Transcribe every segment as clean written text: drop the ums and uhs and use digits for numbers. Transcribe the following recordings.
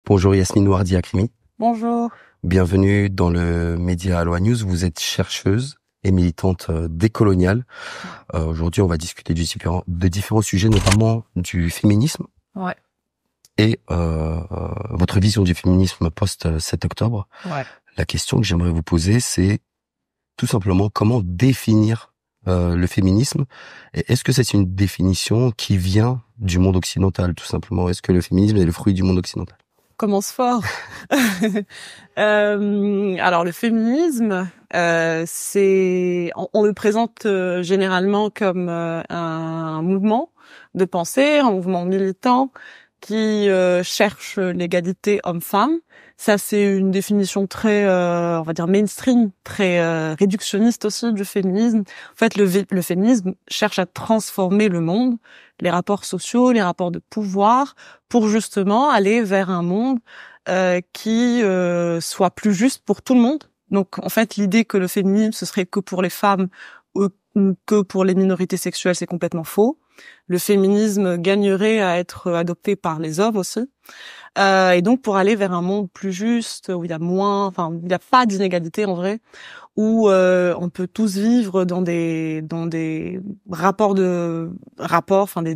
Bonjour Yasmine Ouardi-Akrimi. Bonjour. Bienvenue dans le média Aloha News. Vous êtes chercheuse et militante décoloniale. Aujourd'hui, on va discuter de différents sujets, notamment du féminisme. Ouais. Et votre vision du féminisme post-7 octobre. Ouais. La question que j'aimerais vous poser, c'est tout simplement comment définir le féminisme. Et est-ce que c'est une définition qui vient du monde occidental, tout simplement? Est-ce que le féminisme est le fruit du monde occidental? Commence fort. Alors le féminisme, on le présente généralement comme un mouvement de pensée, un mouvement militant qui cherche l'égalité homme-femme. Ça, c'est une définition très, on va dire mainstream, très réductionniste aussi du féminisme. En fait, le féminisme cherche à transformer le monde, les rapports sociaux, les rapports de pouvoir, pour justement aller vers un monde qui soit plus juste pour tout le monde. Donc, en fait, l'idée que le féminisme, ce serait que pour les femmes ou que pour les minorités sexuelles, c'est complètement faux. Le féminisme gagnerait à être adopté par les hommes aussi. Et donc, pour aller vers un monde plus juste, où il y a il n'y a pas d'inégalité en vrai, où on peut tous vivre dans des des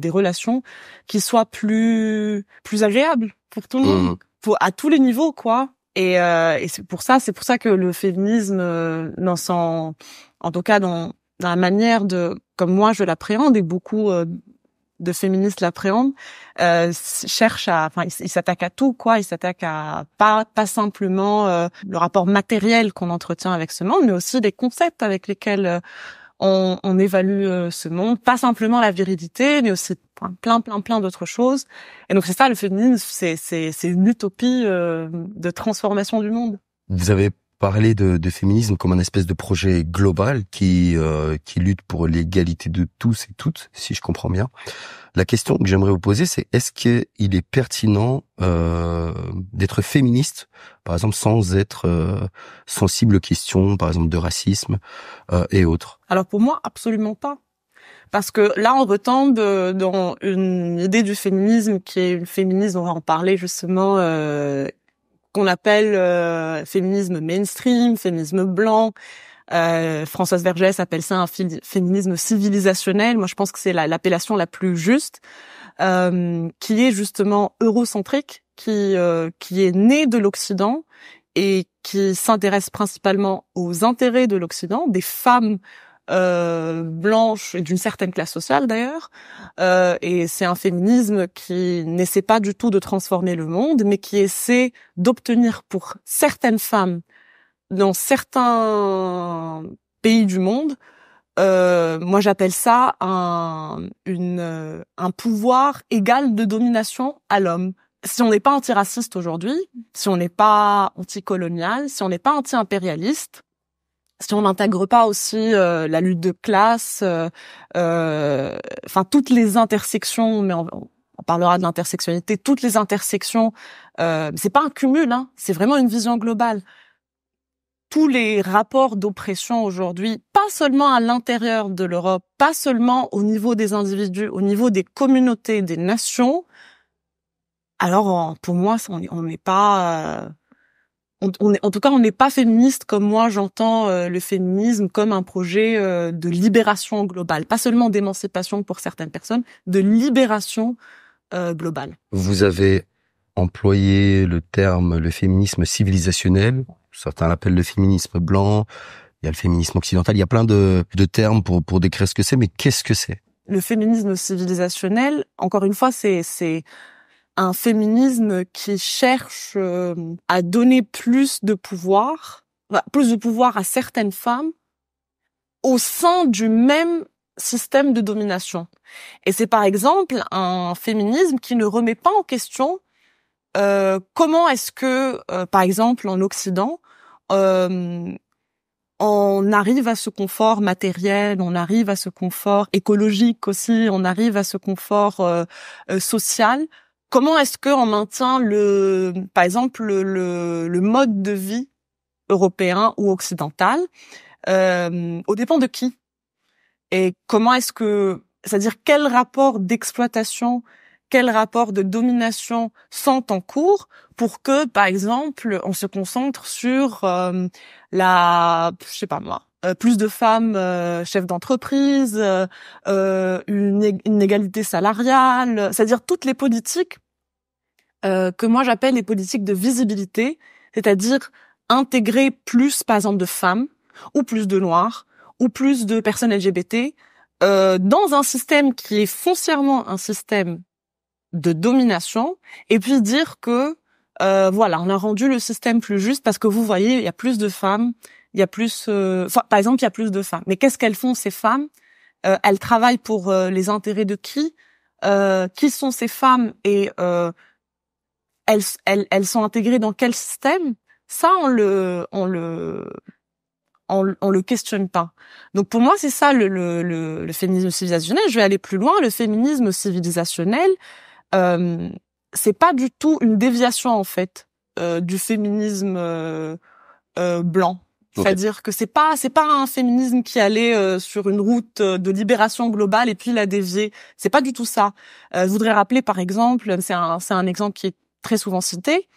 relations qui soient plus agréables pour tout le monde, à tous les niveaux, quoi. Et c'est pour ça que le féminisme en tout cas dans la manière comme moi je l'appréhende et beaucoup de féministes l'appréhendent, il s'attaque à tout, quoi. Il s'attaque à pas simplement le rapport matériel qu'on entretient avec ce monde, mais aussi les concepts avec lesquels on évalue ce monde, pas simplement la virilité, mais aussi plein d'autres choses. Et donc c'est ça, le féminisme, c'est une utopie de transformation du monde. Vous avez parlé de féminisme comme un espèce de projet global qui lutte pour l'égalité de tous et toutes, si je comprends bien. La question que j'aimerais vous poser, c'est est-ce qu'il est pertinent d'être féministe, par exemple, sans être sensible aux questions, par exemple, de racisme et autres? Alors pour moi, absolument pas. Parce que là, on retombe dans une idée du féminisme qui est une féminisme, on va en parler justement, qu'on appelle féminisme mainstream, féminisme blanc. Françoise Vergès appelle ça un féminisme civilisationnel. Moi, je pense que c'est l'appellation la plus juste, qui est justement eurocentrique, qui est né de l'Occident et qui s'intéresse principalement aux intérêts de l'Occident, des femmes blanches et d'une certaine classe sociale d'ailleurs, et c'est un féminisme qui n'essaie pas du tout de transformer le monde, mais qui essaie d'obtenir pour certaines femmes dans certains pays du monde, moi j'appelle ça un pouvoir égal de domination à l'homme. Si on n'est pas antiraciste aujourd'hui, si on n'est pas anticolonial, si on n'est pas anti-impérialiste, si on n'intègre pas aussi la lutte de classe, toutes les intersections, mais on parlera de l'intersectionnalité, toutes les intersections, c'est pas un cumul, hein, c'est vraiment une vision globale. Tous les rapports d'oppression aujourd'hui, pas seulement à l'intérieur de l'Europe, pas seulement au niveau des individus, au niveau des communautés, des nations. Alors, pour moi, on n'est pas... en tout cas, on n'est pas féministe comme moi j'entends le féminisme comme un projet de libération globale, pas seulement d'émancipation pour certaines personnes, de libération globale. Vous avez employé le terme le féminisme civilisationnel, certains l'appellent le féminisme blanc, il y a le féminisme occidental, il y a plein de termes pour décrire ce que c'est, mais qu'est-ce que c'est? Le féminisme civilisationnel, encore une fois, c'est un féminisme qui cherche à donner plus de pouvoir à certaines femmes au sein du même système de domination. Et c'est par exemple un féminisme qui ne remet pas en question comment est-ce que, par exemple, en Occident, on arrive à ce confort matériel, on arrive à ce confort écologique aussi, on arrive à ce confort social. Comment est-ce qu'on maintient par exemple, le mode de vie européen ou occidental aux dépens de qui? Et comment est-ce que, c'est-à-dire quel rapport d'exploitation, quels rapports de domination sont en cours pour que, par exemple, on se concentre sur plus de femmes chefs d'entreprise, une égalité salariale, c'est-à-dire toutes les politiques que moi j'appelle les politiques de visibilité, c'est-à-dire intégrer plus, par exemple, de femmes ou plus de noirs ou plus de personnes LGBT dans un système qui est foncièrement un système de domination, et puis dire que voilà, on a rendu le système plus juste parce que vous voyez, il y a plus de femmes, il y a plus, par exemple, il y a plus de femmes. Mais qu'est-ce qu'elles font ces femmes? Elles travaillent pour les intérêts de qui? Qui sont ces femmes et elles sont intégrées dans quel système? Ça, on le questionne pas. Donc pour moi, c'est ça le féminisme civilisationnel. Je vais aller plus loin. Le féminisme civilisationnel, c'est pas du tout une déviation en fait du féminisme blanc. Okay. C'est-à-dire que c'est pas un féminisme qui allait sur une route de libération globale et puis l'a dévié. C'est pas du tout ça. Je voudrais rappeler par exemple, c'est un exemple qui est très souvent cité,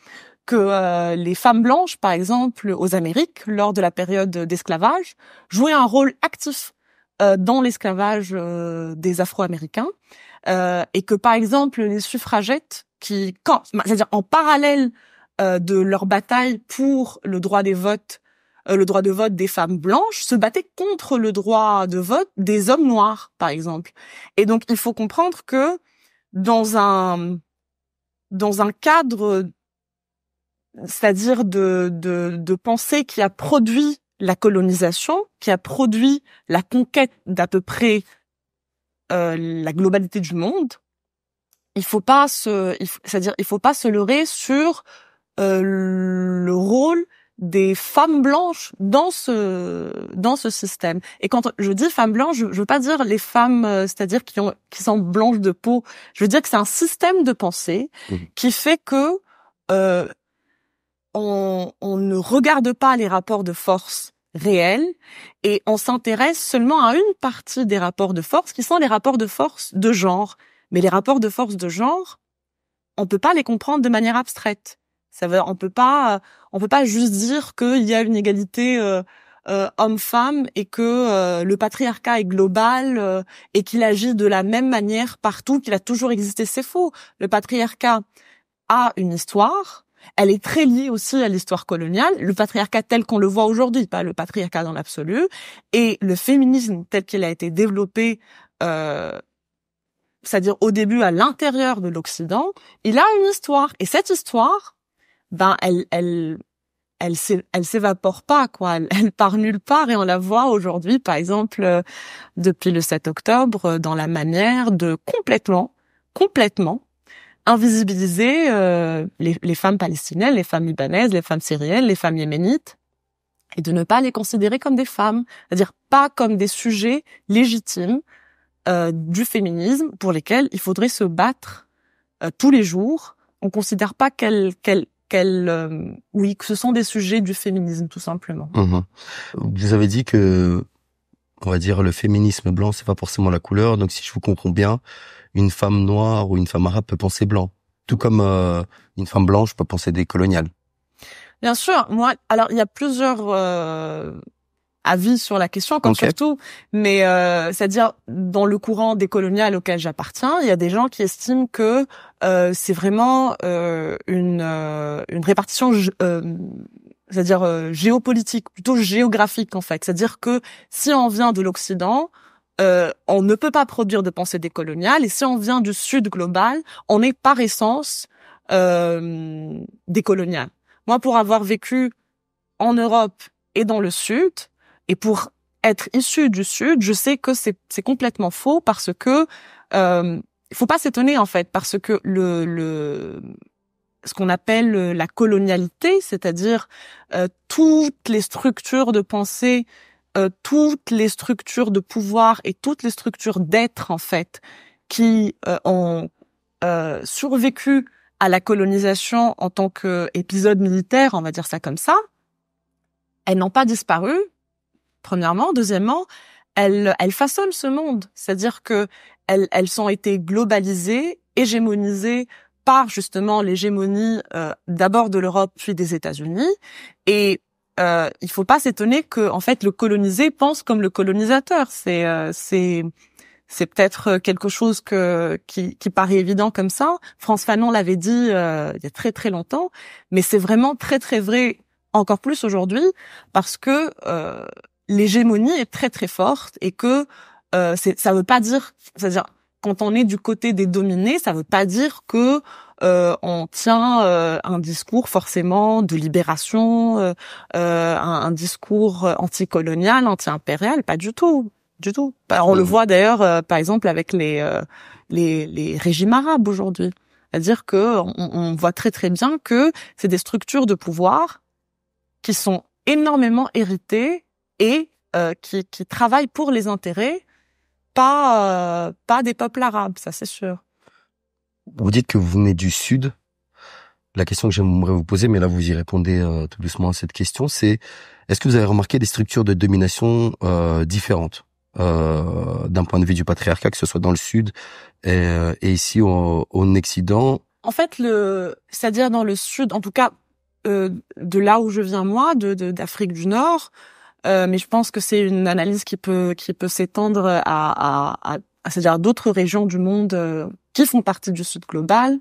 que les femmes blanches, par exemple, aux Amériques, lors de la période d'esclavage, jouaient un rôle actif dans l'esclavage des Afro-Américains, et que, par exemple, les suffragettes, c'est-à-dire en parallèle de leur bataille pour le droit de vote des femmes blanches, se battaient contre le droit de vote des hommes noirs, par exemple. Et donc, il faut comprendre que dans un cadre, c'est-à-dire de pensée qui a produit la colonisation, qui a produit la conquête d'à peu près la globalité du monde, il faut pas se leurrer sur le rôle des femmes blanches dans ce système. Et quand je dis femmes blanches, je veux pas dire les femmes, c'est-à-dire qui sont blanches de peau. Je veux dire que c'est un système de pensée qui fait que on ne regarde pas les rapports de force réels et on s'intéresse seulement à une partie des rapports de force qui sont les rapports de force de genre. Mais les rapports de force de genre, on peut pas les comprendre de manière abstraite. On peut pas juste dire qu'il y a une égalité homme-femme et que le patriarcat est global et qu'il agit de la même manière partout, qu'il a toujours existé. C'est faux. Le patriarcat a une histoire. Elle est très liée aussi à l'histoire coloniale, le patriarcat tel qu'on le voit aujourd'hui, pas le patriarcat dans l'absolu, et le féminisme tel qu'il a été développé, c'est-à-dire au début à l'intérieur de l'Occident, il a une histoire. Et cette histoire, elle s'évapore pas, quoi. Elle part nulle part et on la voit aujourd'hui, par exemple, depuis le 7 octobre, dans la manière de complètement invisibiliser les femmes palestiniennes, les femmes libanaises, les femmes syriennes, les femmes yéménites, et de ne pas les considérer comme des femmes, c'est-à-dire pas comme des sujets légitimes du féminisme pour lesquels il faudrait se battre tous les jours. On considère pas que ce sont des sujets du féminisme, tout simplement. Vous avez dit que, on va dire, le féminisme blanc, c'est pas forcément la couleur. Donc, si je vous comprends bien, une femme noire ou une femme arabe peut penser blanc. Tout comme une femme blanche peut penser décoloniale. Bien sûr. Alors, il y a plusieurs avis sur la question, comme surtout, mais c'est-à-dire dans le courant décolonial auquel j'appartiens, il y a des gens qui estiment que c'est vraiment une répartition, c'est-à-dire géopolitique, plutôt géographique en fait. C'est-à-dire que si on vient de l'Occident, on ne peut pas produire de pensée décoloniale, et si on vient du Sud global, on est par essence décolonial. Moi, pour avoir vécu en Europe et dans le Sud, et pour être issu du Sud, je sais que c'est complètement faux parce que il faut pas s'étonner en fait, parce que ce qu'on appelle la colonialité, c'est-à-dire toutes les structures de pensée, toutes les structures de pouvoir et toutes les structures d'être en fait qui ont survécu à la colonisation en tant qu'épisode militaire, on va dire ça comme ça, elles n'ont pas disparu. Premièrement, deuxièmement, elles façonnent ce monde, c'est-à-dire que elles ont été globalisées hégémonisé par justement l'hégémonie d'abord de l'Europe puis des États-Unis. Et il faut pas s'étonner que en fait le colonisé pense comme le colonisateur. C'est peut-être quelque chose qui paraît évident comme ça. Frantz Fanon l'avait dit il y a très très longtemps, mais c'est vraiment très très vrai encore plus aujourd'hui parce que l'hégémonie est très très forte et que ça veut pas dire, c'est-à-dire quand on est du côté des dominés, ça veut pas dire que on tient un discours forcément de libération, un discours anticolonial, anti-impérial, pas du tout. Du tout. On le voit d'ailleurs, par exemple, avec les régimes arabes aujourd'hui. C'est-à-dire que on voit très très bien que c'est des structures de pouvoir qui sont énormément héritées et qui travaillent pour les intérêts, pas des peuples arabes, ça c'est sûr. Vous dites que vous venez du Sud. La question que j'aimerais vous poser, mais là vous y répondez tout doucement à cette question, c'est est-ce que vous avez remarqué des structures de domination différentes d'un point de vue du patriarcat, que ce soit dans le Sud et ici au Occident? En fait, c'est-à-dire dans le Sud, en tout cas de là où je viens moi, d'Afrique du Nord, mais je pense que c'est une analyse qui peut s'étendre à c'est-à-dire d'autres régions du monde qui font partie du Sud global.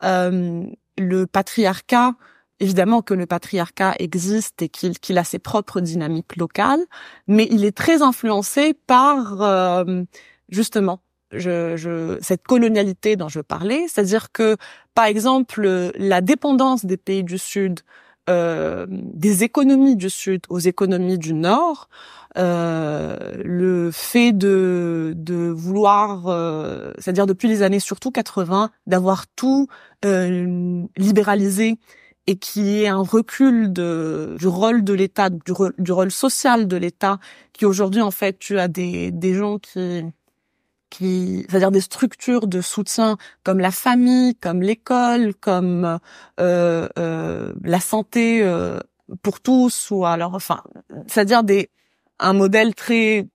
Le patriarcat, évidemment que le patriarcat existe et qu'il a ses propres dynamiques locales, mais il est très influencé par justement cette colonialité dont je parlais, c'est-à-dire que par exemple la dépendance des pays du Sud, des économies du Sud aux économies du Nord, le fait de vouloir, c'est-à-dire depuis les années surtout 80, d'avoir tout libéralisé et qu'il y ait un recul du rôle de l'État, du rôle social de l'État, qui aujourd'hui en fait tu as des gens qui c'est-à-dire des structures de soutien comme la famille, comme l'école, comme la santé pour tous, ou alors enfin, c'est-à-dire un modèle qui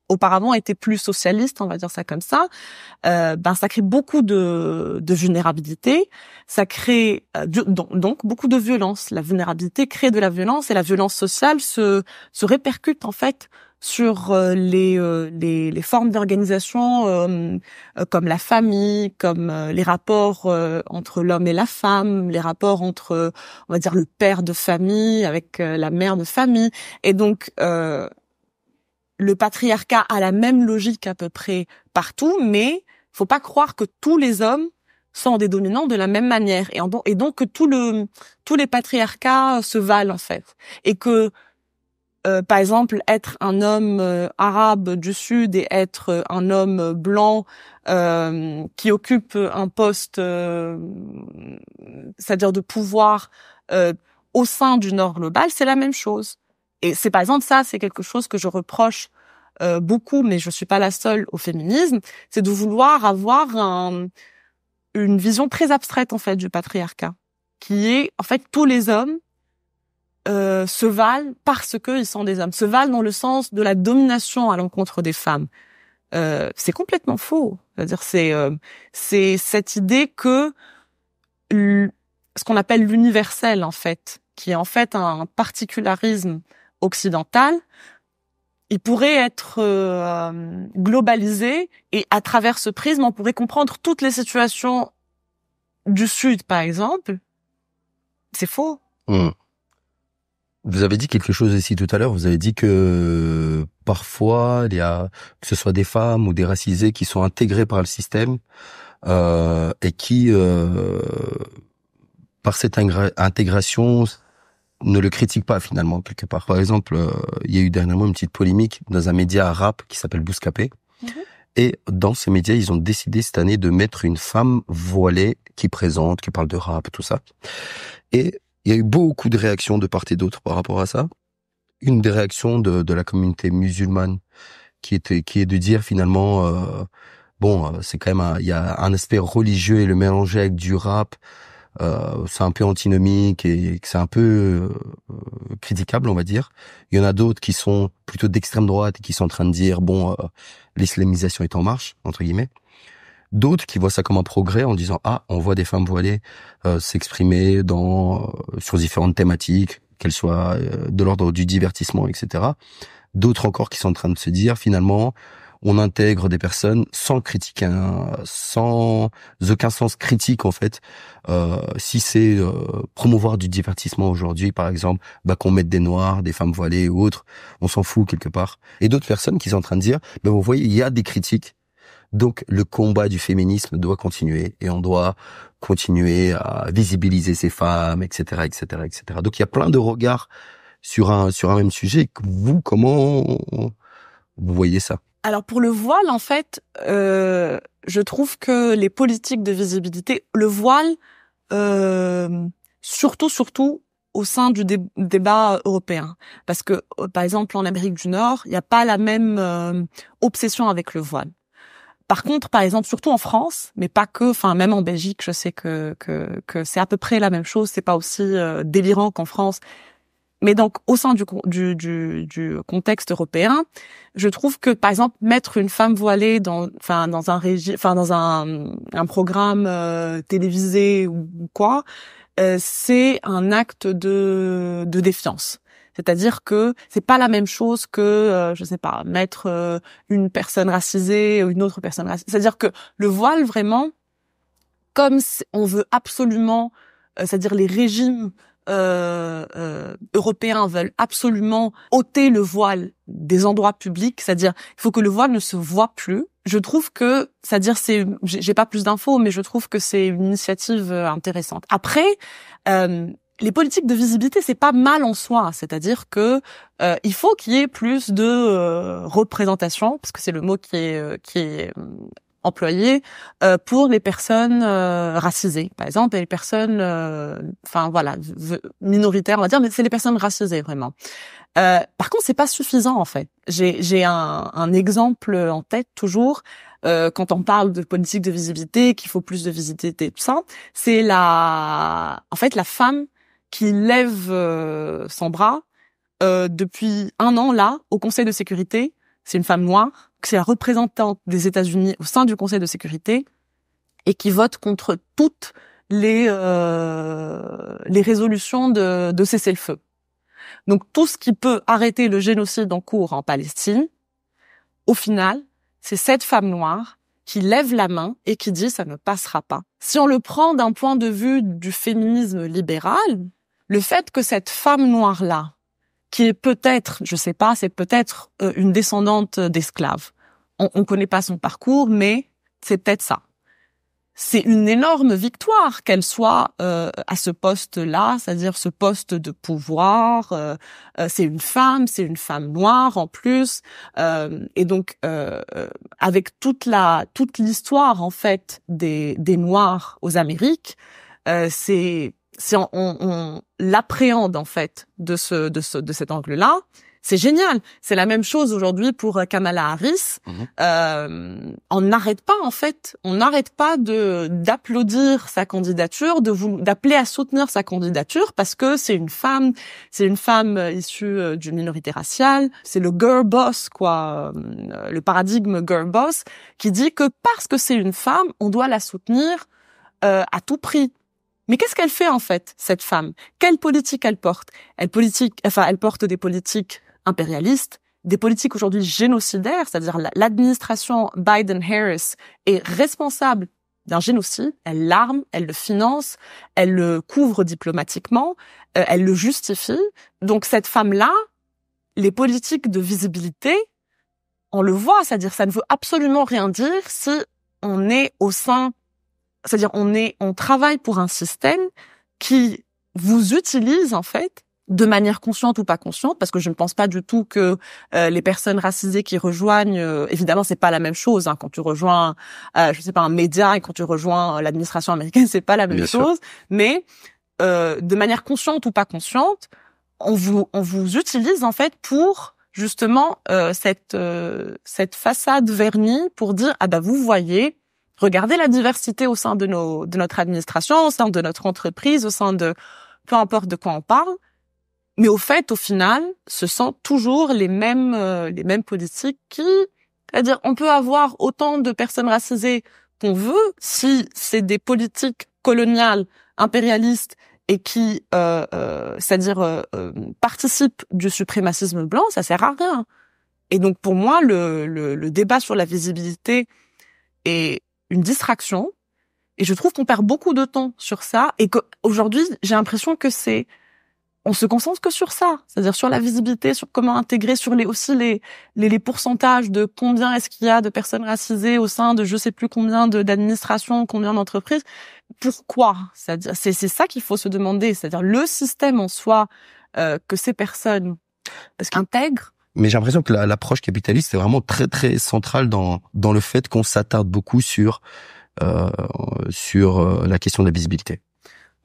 auparavant était plus socialiste, on va dire ça comme ça. Ça crée beaucoup de vulnérabilité, ça crée donc beaucoup de violence. La vulnérabilité crée de la violence et la violence sociale se répercute en fait sur les formes d'organisation comme la famille, comme les rapports entre l'homme et la femme, les rapports entre on va dire le père de famille avec la mère de famille. Et donc le patriarcat a la même logique à peu près partout, mais faut pas croire que tous les hommes sont des dominants de la même manière et donc que tous les patriarcats se valent en fait, et que par exemple, être un homme arabe du Sud et être un homme blanc qui occupe un poste, c'est-à-dire de pouvoir au sein du Nord global, c'est la même chose. Et c'est par exemple ça, c'est quelque chose que je reproche beaucoup, mais je suis pas la seule au féminisme, c'est de vouloir avoir une vision très abstraite en fait du patriarcat, qui est en fait tous les hommes se valent parce qu'ils sont des hommes, se valent dans le sens de la domination à l'encontre des femmes. C'est complètement faux. C'est-à-dire c'est cette idée que ce qu'on appelle l'universel en fait, qui est en fait un particularisme occidental, il pourrait être globalisé et à travers ce prisme, on pourrait comprendre toutes les situations du Sud, par exemple. C'est faux. Vous avez dit quelque chose ici tout à l'heure. Vous avez dit que parfois, il y a, que ce soit des femmes ou des racisés qui sont intégrés par le système et qui, par cette intégration, ne le critiquent pas finalement quelque part. Par exemple, il y a eu dernièrement une petite polémique dans un média rap qui s'appelle Bouscapé. Et dans ces médias, ils ont décidé cette année de mettre une femme voilée qui présente, qui parle de rap, tout ça. Et il y a eu beaucoup de réactions de part et d'autre par rapport à ça. Une des réactions de la communauté musulmane qui est de dire finalement, c'est quand même il y a un aspect religieux et le mélanger avec du rap, c'est un peu antinomique et que c'est un peu critiquable, on va dire. Il y en a d'autres qui sont plutôt d'extrême droite et qui sont en train de dire l'islamisation est en marche entre guillemets. D'autres qui voient ça comme un progrès en disant on voit des femmes voilées s'exprimer sur différentes thématiques, qu'elles soient de l'ordre du divertissement, etc. D'autres encore qui sont en train de se dire finalement on intègre des personnes sans critiquer, sans aucun sens critique en fait. Si c'est promouvoir du divertissement aujourd'hui, par exemple, qu'on mette des noirs, des femmes voilées ou autres, on s'en fout quelque part. Et d'autres personnes qui sont en train de dire, vous voyez, il y a des critiques. Donc le combat du féminisme doit continuer et on doit continuer à visibiliser ces femmes, etc., etc., etc. Donc il y a plein de regards sur un même sujet. Vous, comment vous voyez ça? Alors pour le voile, en fait, je trouve que les politiques de visibilité, le voile, surtout au sein du débat européen, parce que par exemple en Amérique du Nord, il n'y a pas la même obsession avec le voile. Par contre, par exemple, surtout en France, mais pas que, enfin même en Belgique, je sais que c'est à peu près la même chose. C'est pas aussi délirant qu'en France. Mais donc, au sein du contexte européen, je trouve que, par exemple, mettre une femme voilée dans un programme télévisé ou quoi, c'est un acte de défiance. C'est-à-dire que c'est pas la même chose que, je sais pas, mettre une personne racisée ou une autre personne racisée. C'est-à-dire que le voile, vraiment, comme on veut absolument, c'est-à-dire les régimes européens veulent absolument ôter le voile des endroits publics, c'est-à-dire il faut que le voile ne se voit plus. Je trouve que, c'est-à-dire j'ai pas plus d'infos, mais je trouve que c'est une initiative intéressante. Après, les politiques de visibilité, c'est pas mal en soi, c'est-à-dire que il faut qu'il y ait plus de représentation, parce que c'est le mot qui est employé pour les personnes racisées, par exemple, et les personnes, minoritaires, on va dire, mais c'est les personnes racisées vraiment. Par contre, c'est pas suffisant en fait. J'ai un exemple en tête toujours. Quand on parle de politique de visibilité, qu'il faut plus de visibilité, tout ça, c'est la femme qui lève son bras depuis 1 an là au Conseil de sécurité. C'est une femme noire, c'est la représentante des États-Unis au sein du Conseil de sécurité et qui vote contre toutes les résolutions de cessez-le-feu. Donc tout ce qui peut arrêter le génocide en cours en Palestine, au final, c'est cette femme noire qui lève la main et qui dit ça ne passera pas. Si on le prend d'un point de vue du féminisme libéral, le fait que cette femme noire-là, qui est peut-être, je sais pas, c'est peut-être une descendante d'esclaves. On connaît pas son parcours, mais c'est peut-être ça. C'est une énorme victoire qu'elle soit à ce poste-là, c'est-à-dire ce poste de pouvoir. C'est une femme noire en plus, et donc avec toute l'histoire en fait des Noirs aux Amériques, on l'appréhende en fait de cet angle-là. C'est génial. C'est la même chose aujourd'hui pour Kamala Harris. On n'arrête pas d'applaudir sa candidature, d'appeler à soutenir sa candidature parce que c'est une femme issue d'une minorité raciale. C'est le girl boss, quoi, le paradigme girl boss qui dit que parce que c'est une femme, on doit la soutenir à tout prix. Mais qu'est-ce qu'elle fait en fait, cette femme? Quelle politique elle porte? Elle porte des politiques impérialistes, des politiques aujourd'hui génocidaires, c'est-à-dire l'administration Biden-Harris est responsable d'un génocide, elle l'arme, elle le finance, elle le couvre diplomatiquement, elle le justifie. Donc cette femme-là, les politiques de visibilité, on le voit, c'est-à-dire ça ne veut absolument rien dire si on est au sein, c'est-à-dire on travaille pour un système qui vous utilise en fait de manière consciente ou pas consciente, parce que je ne pense pas du tout que les personnes racisées qui rejoignent, évidemment c'est pas la même chose quand tu rejoins je sais pas un média et quand tu rejoins l'administration américaine, c'est pas la même chose, mais de manière consciente ou pas consciente, on vous utilise en fait pour justement cette façade vernie pour dire vous voyez, regardez la diversité au sein de notre administration, au sein de notre entreprise, au sein de peu importe de quoi on parle. Mais au final, ce sont toujours les mêmes politiques qui, c'est-à-dire, on peut avoir autant de personnes racisées qu'on veut, si c'est des politiques coloniales, impérialistes et qui, participent du suprémacisme blanc, ça sert à rien. Et donc pour moi, le débat sur la visibilité est une distraction. Et je trouve qu'on perd beaucoup de temps sur ça et qu'aujourd'hui, j'ai l'impression que on se concentre que sur ça, c'est-à-dire sur la visibilité, sur comment intégrer, sur les pourcentages de combien est-ce qu'il y a de personnes racisées au sein de je sais plus combien d'administrations, combien d'entreprises. Pourquoi? C'est-à-dire, c'est ça qu'il faut se demander, c'est-à-dire le système en soi, que ces personnes intègrent. Mais j'ai l'impression que l'approche capitaliste est vraiment très très centrale dans le fait qu'on s'attarde beaucoup sur la question de la visibilité.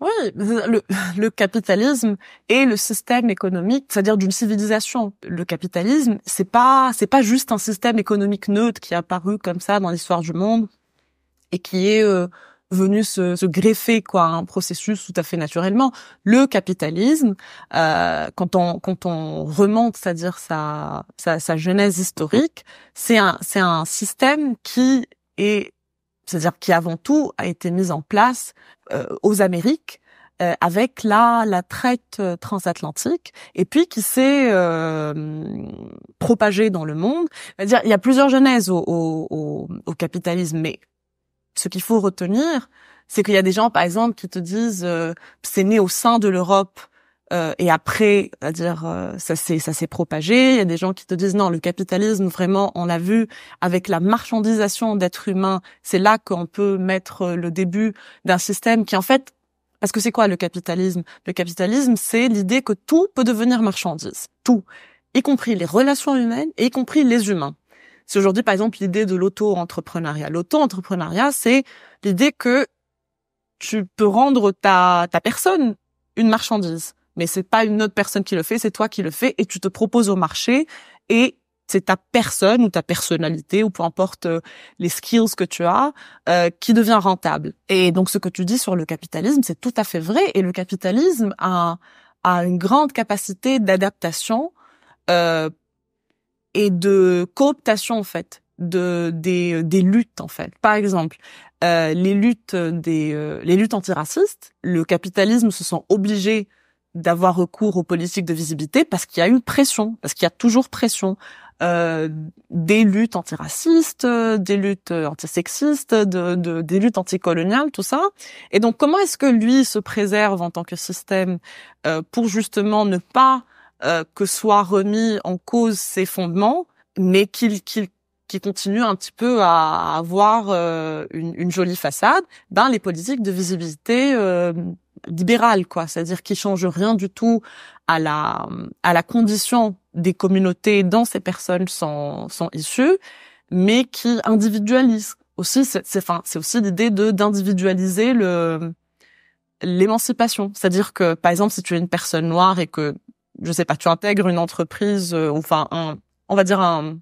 Oui, le capitalisme et le système économique, c'est-à-dire d'une civilisation. Le capitalisme, c'est pas juste un système économique neutre qui est apparu comme ça dans l'histoire du monde et qui est venu se greffer à un processus tout à fait naturellement. Le capitalisme, quand on remonte, c'est-à-dire sa genèse historique, c'est un système c'est-à-dire qui avant tout a été mis en place aux Amériques avec la traite transatlantique et puis qui s'est propagé dans le monde. C'est-à-dire il y a plusieurs genèses au capitalisme, mais ce qu'il faut retenir, c'est qu'il y a des gens par exemple qui te disent c'est né au sein de l'Europe. Et après, c'est-à-dire ça s'est propagé. Il y a des gens qui te disent non, le capitalisme vraiment, on l'a vu avec la marchandisation d'êtres humains. C'est là qu'on peut mettre le début d'un système qui en fait, parce que c'est quoi le capitalisme? Le capitalisme, c'est l'idée que tout peut devenir marchandise, tout, y compris les relations humaines et y compris les humains. C'est aujourd'hui par exemple l'idée de l'auto-entrepreneuriat. L'auto-entrepreneuriat, c'est l'idée que tu peux rendre ta personne une marchandise. Mais c'est pas une autre personne qui le fait, c'est toi qui le fais et tu te proposes au marché et c'est ta personne ou ta personnalité ou peu importe les skills que tu as qui devient rentable. Et donc ce que tu dis sur le capitalisme, c'est tout à fait vrai et le capitalisme a une grande capacité d'adaptation et de cooptation en fait des luttes en fait. Par exemple, les luttes antiracistes, le capitalisme se sent obligé d'avoir recours aux politiques de visibilité parce qu'il y a eu pression, parce qu'il y a toujours pression. Des luttes antiracistes, des luttes antisexistes, des luttes anticoloniales, tout ça. Et donc, comment est-ce que lui se préserve en tant que système pour justement ne pas que soient remis en cause ses fondements, mais qu'il continue un petit peu à avoir une jolie façade? Les politiques de visibilité libérale, c'est-à-dire qui change rien du tout à la condition des communautés dont ces personnes sont issues, mais qui individualise aussi. C'est aussi l'idée d'individualiser l'émancipation, c'est-à-dire que par exemple si tu es une personne noire et que je sais pas, tu intègres une entreprise, on va dire un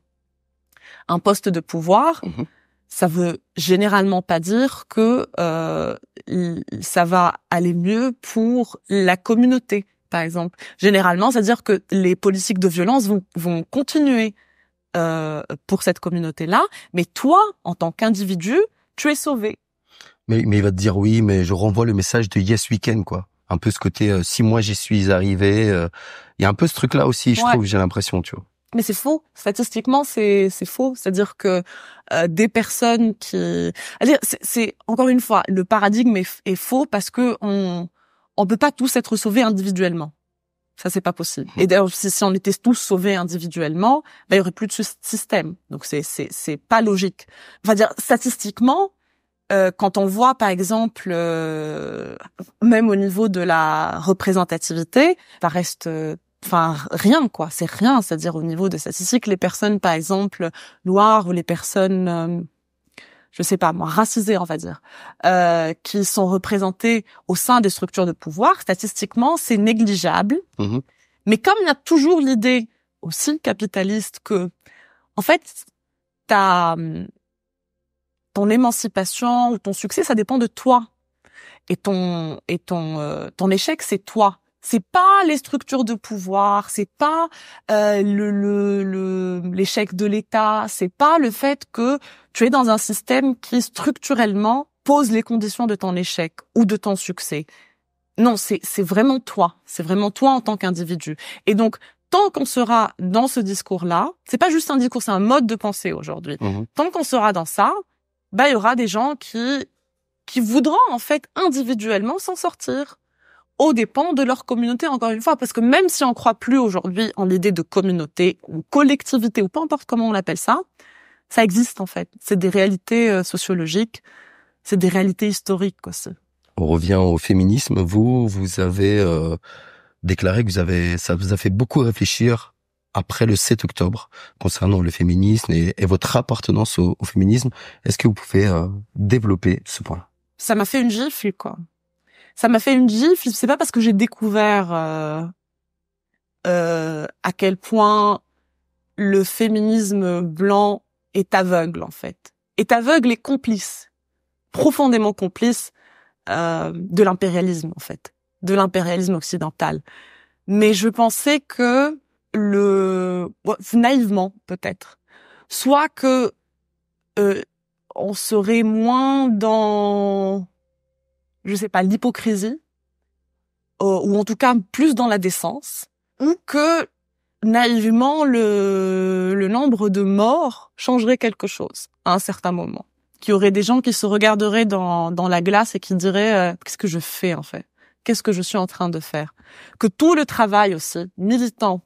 poste de pouvoir. Mmh. Ça veut généralement pas dire que ça va aller mieux pour la communauté, par exemple. Généralement, c'est-à-dire que les politiques de violence vont continuer pour cette communauté-là, mais toi, en tant qu'individu, tu es sauvé. Mais il va te dire oui, mais je renvoie le message de Yes Weekend, quoi. Un peu ce côté si moi j'y suis arrivé, il y a un peu ce truc-là aussi, je trouve, j'ai l'impression, tu vois. Mais c'est faux. Statistiquement, c'est faux. C'est-à-dire que des personnes c'est encore une fois, le paradigme est faux parce que on peut pas tous être sauvés individuellement. Ça, c'est pas possible. Et d'ailleurs, si on était tous sauvés individuellement, il y aurait plus de système. Donc c'est pas logique. Enfin, dire statistiquement, quand on voit par exemple, même au niveau de la représentativité, ça reste rien quoi, c'est rien, c'est-à-dire au niveau des statistiques, les personnes par exemple noires ou les personnes je sais pas moi racisées on va dire qui sont représentées au sein des structures de pouvoir, statistiquement c'est négligeable. Mmh. Mais comme il y a toujours l'idée aussi capitaliste que en fait ton émancipation ou ton succès ça dépend de toi et ton échec c'est toi. C'est pas les structures de pouvoir, c'est pas l'échec de l'État, c'est pas le fait que tu es dans un système qui structurellement pose les conditions de ton échec ou de ton succès. Non, c'est vraiment toi. C'est vraiment toi en tant qu'individu. Et donc, tant qu'on sera dans ce discours-là, c'est pas juste un discours, c'est un mode de pensée aujourd'hui. Tant qu'on sera dans ça, il y aura des gens qui voudront en fait individuellement s'en sortir aux dépens de leur communauté, encore une fois, parce que même si on croit plus aujourd'hui en l'idée de communauté ou collectivité ou peu importe comment on l'appelle ça existe en fait. C'est des réalités sociologiques, c'est des réalités historiques aussi. On revient au féminisme. Vous avez déclaré que ça vous a fait beaucoup réfléchir après le 7 octobre concernant le féminisme et votre appartenance au féminisme. Est-ce que vous pouvez développer ce point-là? Ça m'a fait une gifle, quoi. Ça m'a fait une gifle. C'est pas parce que j'ai découvert à quel point le féminisme blanc est aveugle, en fait. Est aveugle et complice. Profondément complice de l'impérialisme, en fait. De l'impérialisme occidental. Mais je pensais que naïvement, peut-être. Soit que on serait moins dans, je sais pas, l'hypocrisie, ou en tout cas plus dans la décence, ou que naïvement le nombre de morts changerait quelque chose à un certain moment. Qu'il y aurait des gens qui se regarderaient dans la glace et qui diraient qu'est-ce que je fais en fait? Qu'est-ce que je suis en train de faire? Que tout le travail aussi militant,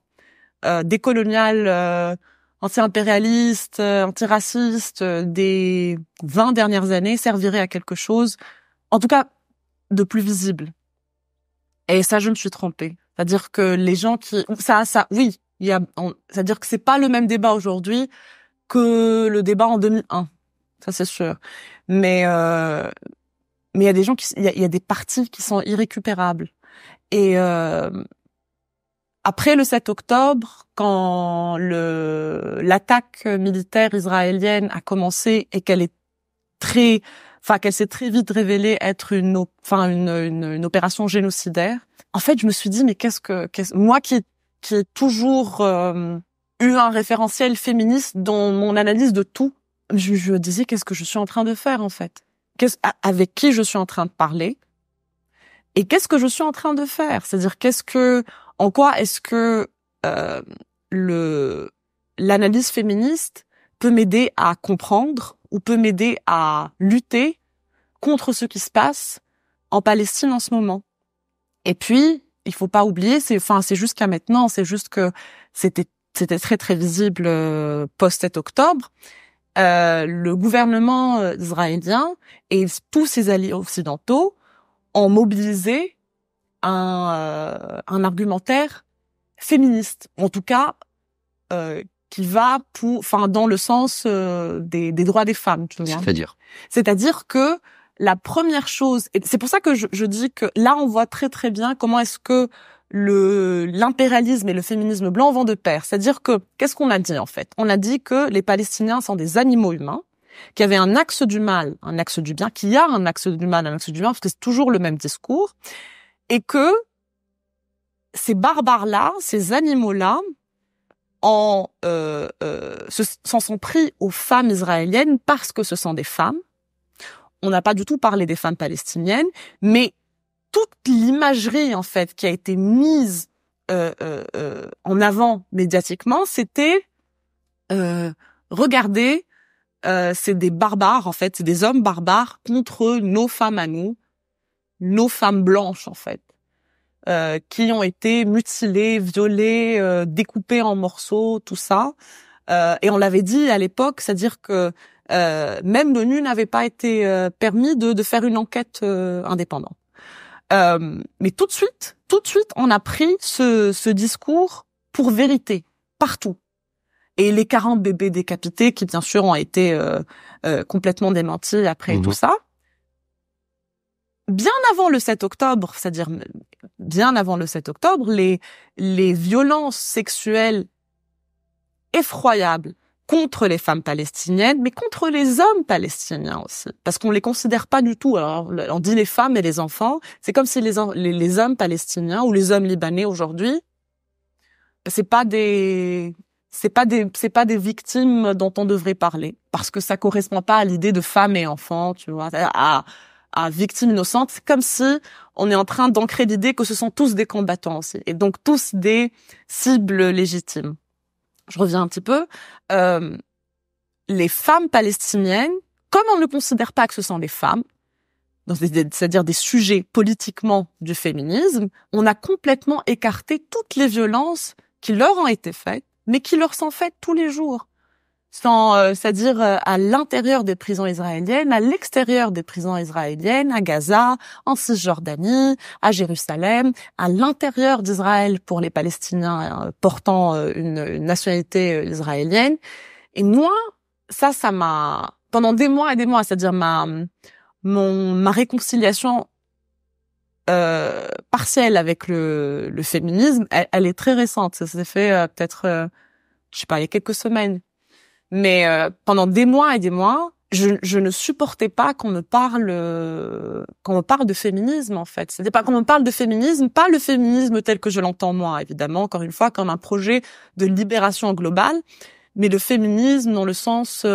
décolonial, anti-impérialiste, antiraciste des 20 dernières années servirait à quelque chose, en tout cas de plus visible. Et ça, je me suis trompée. C'est-à-dire que les gens oui, c'est-à-dire que c'est pas le même débat aujourd'hui que le débat en 2001. Ça, c'est sûr. Mais il y a des gens il y a des partis qui sont irrécupérables. Et après le 7 octobre, quand l'attaque militaire israélienne a commencé et qu'elle s'est très vite révélée être une opération génocidaire. En fait, je me suis dit, mais moi qui ai toujours eu un référentiel féministe dans mon analyse de tout, je disais, qu'est-ce que je suis en train de faire, en fait? Avec qui je suis en train de parler? Et qu'est-ce que je suis en train de faire? C'est-à-dire, en quoi est-ce que l'analyse féministe peut m'aider à comprendre ou peut m'aider à lutter contre ce qui se passe en Palestine en ce moment? Et puis, il faut pas oublier, c'est jusqu'à maintenant, c'est juste que c'était très très visible post 7 octobre. Le gouvernement israélien et tous ses alliés occidentaux ont mobilisé un argumentaire féministe, en tout cas qui va dans le sens des droits des femmes, tu vois. C'est-à-dire que la première chose, et c'est pour ça que je dis que là on voit très très bien comment est-ce que l'impérialisme et le féminisme blanc vont de pair. C'est-à-dire que, qu'est-ce qu'on a dit en fait? On a dit que les Palestiniens sont des animaux humains, qu'il y avait un axe du mal, un axe du bien, qu'il y a un axe du mal, un axe du bien, parce que c'est toujours le même discours, et que ces barbares-là, ces animaux-là, s'en sont pris aux femmes israéliennes parce que ce sont des femmes. On n'a pas du tout parlé des femmes palestiniennes, mais toute l'imagerie en fait qui a été mise en avant médiatiquement, c'était regardez, c'est des barbares en fait, c'est des hommes barbares contre nos femmes à nous, nos femmes blanches en fait, qui ont été mutilées, violées, découpées en morceaux, tout ça. Et on l'avait dit à l'époque, c'est-à-dire que même l'ONU n'avait pas été permis de faire une enquête indépendante. Mais tout de suite, on a pris ce discours pour vérité, partout. Et les 40 bébés décapités, qui bien sûr ont été complètement démentis après tout ça. Bien avant le 7 octobre, c'est-à-dire bien avant le 7 octobre, les violences sexuelles effroyables contre les femmes palestiniennes, mais contre les hommes palestiniens aussi, parce qu'on les considère pas du tout. Alors, on dit les femmes et les enfants, c'est comme si les hommes palestiniens ou les hommes libanais aujourd'hui, c'est pas des victimes dont on devrait parler, parce que ça correspond pas à l'idée de femmes et enfants, tu vois, à victimes innocentes. C'est comme si on est en train d'ancrer l'idée que ce sont tous des combattants aussi, et donc tous des cibles légitimes. Je reviens un petit peu. Les femmes palestiniennes, comme on ne considère pas que ce sont des femmes, c'est-à-dire des sujets politiquement du féminisme, on a complètement écarté toutes les violences qui leur ont été faites, mais qui leur sont faites tous les jours. C'est-à-dire à l'intérieur des prisons israéliennes, à l'extérieur des prisons israéliennes, à Gaza, en Cisjordanie, à Jérusalem, à l'intérieur d'Israël pour les Palestiniens portant une nationalité israélienne. Et moi, ça m'a, pendant des mois et des mois, c'est-à-dire ma réconciliation partielle avec le féminisme, elle est très récente. Ça s'est fait peut-être, je sais pas, il y a quelques semaines. Mais pendant des mois et des mois, je ne supportais pas qu'on me parle de féminisme, en fait. C'était pas qu'on me parle de féminisme, pas le féminisme tel que je l'entends moi, évidemment, encore une fois, comme un projet de libération globale, mais le féminisme dans le sens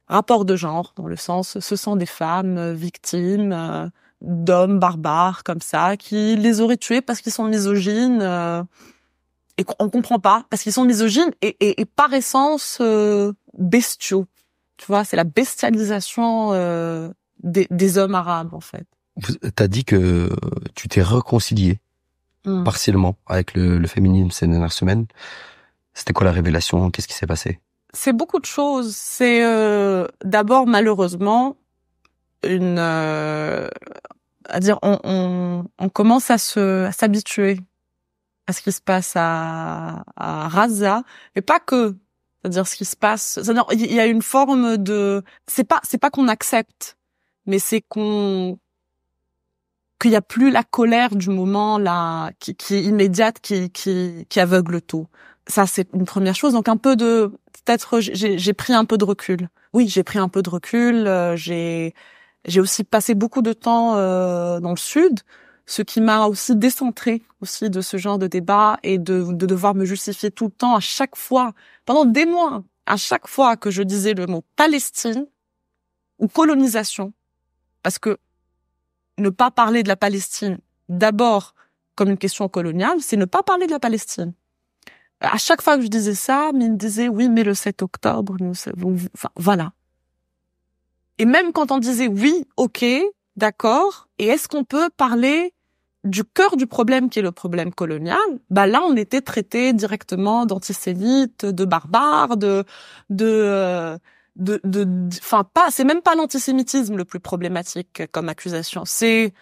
rapport de genre, dans le sens ce sont des femmes victimes d'hommes barbares comme ça, qui les auraient tuées parce qu'ils sont misogynes. Et qu'on comprend pas, parce qu'ils sont misogynes et par essence bestiaux. Tu vois, c'est la bestialisation des hommes arabes, en fait. T'as dit que tu t'es réconcilié partiellement avec le féminisme ces dernières semaines. C'était quoi la révélation? Qu'est-ce qui s'est passé? C'est beaucoup de choses. C'est d'abord, malheureusement, on commence à s'habituer à ce qui se passe à Raza, mais pas que. C'est-à-dire ce qui se passe. C'est-à-dire il y a une forme de. C'est pas qu'on accepte, mais c'est qu'il y a plus la colère du moment là qui est immédiate, qui aveugle tout. Ça c'est une première chose. Donc un peu de peut-être j'ai pris un peu de recul. Oui, j'ai pris un peu de recul. J'ai aussi passé beaucoup de temps dans le sud. Ce qui m'a aussi décentré aussi de ce genre de débat et de devoir me justifier tout le temps à chaque fois, pendant des mois, à chaque fois que je disais le mot Palestine ou colonisation, parce que ne pas parler de la Palestine d'abord comme une question coloniale, c'est ne pas parler de la Palestine. À chaque fois que je disais ça, ils me disaient oui, mais le 7 octobre, enfin voilà. Et même quand on disait oui, ok, d'accord, et est-ce qu'on peut parler du cœur du problème qui est le problème colonial? Bah là, on était traité directement d'antisémites, de barbares, enfin pas, c'est même pas l'antisémitisme le plus problématique comme accusation. C'est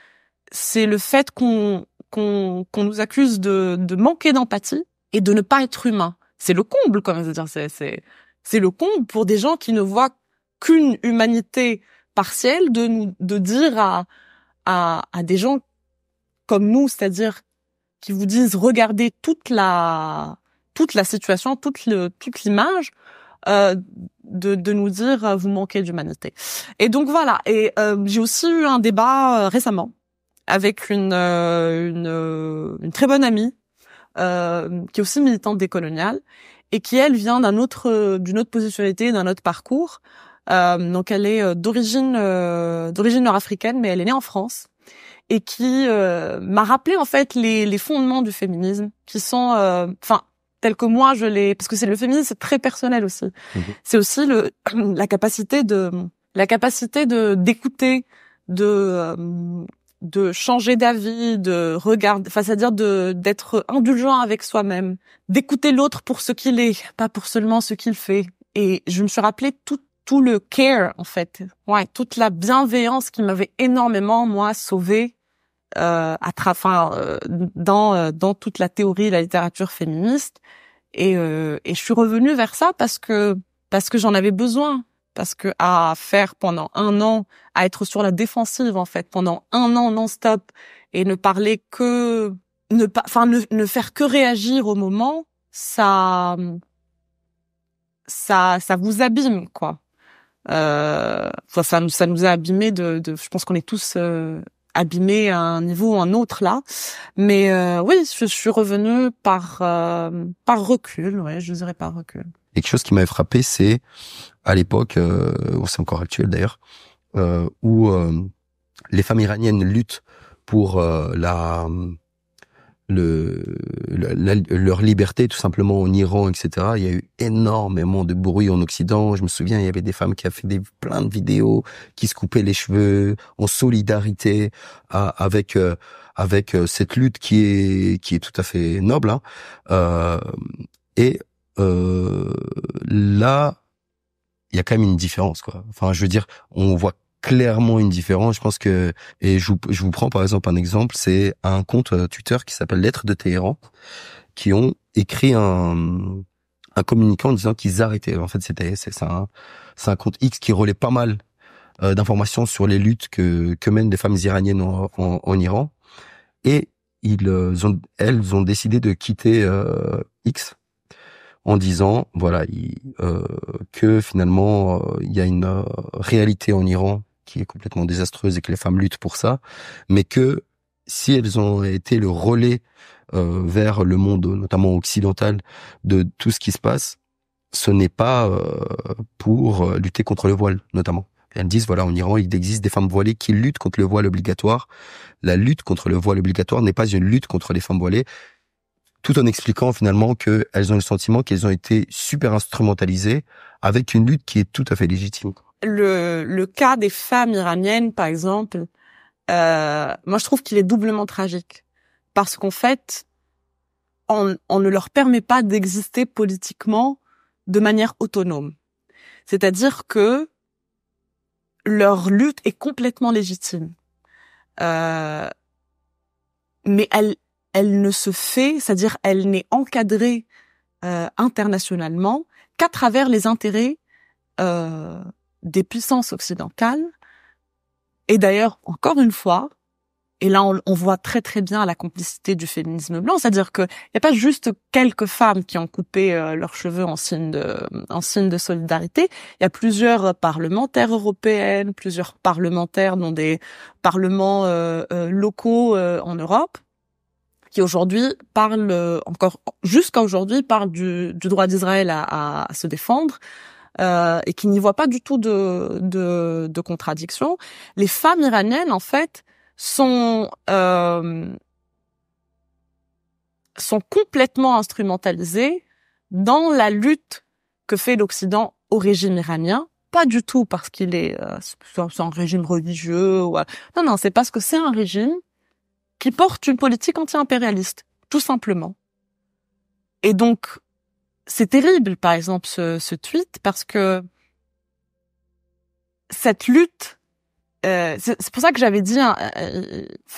le fait qu'on nous accuse de manquer d'empathie et de ne pas être humain. C'est le comble, quand même. C'est le comble pour des gens qui ne voient qu'une humanité partielle de dire à des gens comme nous, c'est-à-dire qui vous disent regardez toute la situation, toute l'image, de nous dire vous manquez d'humanité. Et donc voilà. Et j'ai aussi eu un débat récemment avec une très bonne amie qui est aussi militante décoloniale et qui elle vient d'une autre positionnalité, d'un autre parcours. Donc elle est d'origine nord-africaine, mais elle est née en France. Et qui m'a rappelé en fait les fondements du féminisme qui sont tels que moi je les, parce que le féminisme c'est très personnel aussi. C'est aussi la capacité d'écouter, de changer d'avis, de regarder, enfin c'est-à-dire d'être indulgent avec soi-même, d'écouter l'autre pour ce qu'il est, pas pour seulement ce qu'il fait. Et je me suis rappelé tout le care en fait, toute la bienveillance qui m'avait énormément moi sauvée dans toute la théorie de la littérature féministe et je suis revenue vers ça parce que j'en avais besoin, parce que à faire pendant un an, à être sur la défensive en fait pendant un an non-stop et ne parler que ne faire que réagir au moment, ça ça vous abîme, quoi. Ça nous a abîmés je pense qu'on est tous abîmés à un niveau ou un autre là. Mais oui, je suis revenue par recul, ouais, je dirais par recul. Quelque chose qui m'avait frappé, c'est à l'époque, c'est encore actuel d'ailleurs, où les femmes iraniennes luttent pour leur liberté tout simplement en Iran, etc. Il y a eu énormément de bruit en Occident. Je me souviens, il y avait des femmes qui avaient fait plein de vidéos, qui se coupaient les cheveux en solidarité avec cette lutte qui est tout à fait noble. Hein. Et là, il y a quand même une différence, quoi. Enfin, je veux dire, on voit clairement une différence. Je pense que, et je vous prends par exemple un exemple, c'est un compte Twitter qui s'appelle Lettres de Téhéran, qui ont écrit un communiqué en disant qu'ils arrêtaient. En fait, c'est un compte X qui relaie pas mal d'informations sur les luttes que mènent les femmes iraniennes en Iran. Et elles ont décidé de quitter X en disant voilà que finalement il y a une réalité en Iran qui est complètement désastreuse et que les femmes luttent pour ça, mais que si elles ont été le relais vers le monde, notamment occidental, de tout ce qui se passe, ce n'est pas pour lutter contre le voile, notamment. Elles disent, voilà, en Iran, il existe des femmes voilées qui luttent contre le voile obligatoire. La lutte contre le voile obligatoire n'est pas une lutte contre les femmes voilées, tout en expliquant finalement qu'elles ont le sentiment qu'elles ont été super instrumentalisées avec une lutte qui est tout à fait légitime. Le cas des femmes iraniennes, par exemple, moi je trouve qu'il est doublement tragique. Parce qu'en fait, on ne leur permet pas d'exister politiquement de manière autonome. C'est-à-dire que leur lutte est complètement légitime. Mais elle ne se fait, c'est-à-dire elle n'est encadrée internationalement qu'à travers les intérêts des puissances occidentales. Et d'ailleurs, encore une fois, et là on voit très très bien la complicité du féminisme blanc, c'est-à-dire que il y a pas juste quelques femmes qui ont coupé leurs cheveux en signe de solidarité. Il y a plusieurs parlementaires européennes, plusieurs parlementaires dans des parlements locaux en Europe, qui aujourd'hui parlent encore jusqu'à aujourd'hui parlent du droit d'Israël à se défendre. Et qui n'y voient pas du tout de contradiction. Les femmes iraniennes, en fait, sont complètement instrumentalisées dans la lutte que fait l'Occident au régime iranien. Pas du tout parce qu'il est c'est un régime religieux. Non, c'est parce que c'est un régime qui porte une politique anti-impérialiste, tout simplement. Et donc, c'est terrible, par exemple, ce tweet, parce que cette lutte, c'est pour ça que j'avais dit,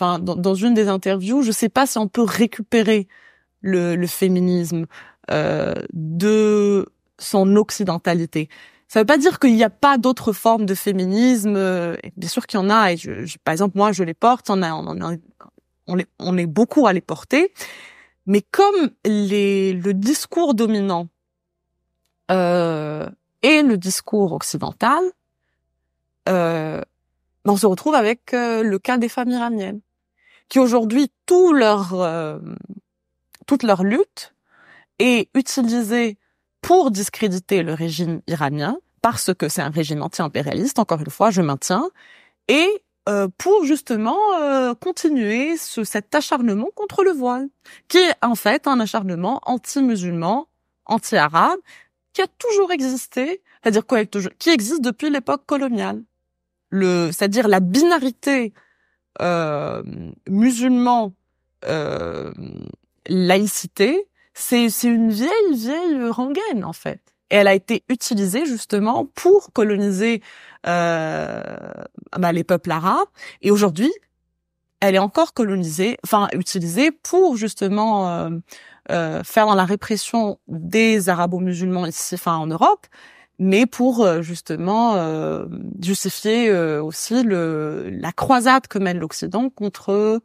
dans une des interviews, je sais pas si on peut récupérer le féminisme de son occidentalité. Ça veut pas dire qu'il n'y a pas d'autres formes de féminisme. Bien sûr qu'il y en a. Et par exemple, moi, je les porte. On est beaucoup à les porter. Mais comme le discours dominant est le discours occidental, on se retrouve avec le cas des femmes iraniennes, qui aujourd'hui toute leur lutte est utilisée pour discréditer le régime iranien, parce que c'est un régime anti-impérialiste, encore une fois, je maintiens, et pour justement continuer cet acharnement contre le voile, qui est en fait un acharnement anti-musulman, anti-arabe, qui a toujours existé, c'est-à-dire qui existe depuis l'époque coloniale. C'est-à-dire la binarité musulman laïcité, c'est une vieille rengaine en fait. Et elle a été utilisée justement pour coloniser les peuples arabes. Et aujourd'hui, elle est encore utilisée pour justement faire dans la répression des arabo-musulmans ici, en Europe, mais pour justement justifier aussi la croisade que mène l'Occident contre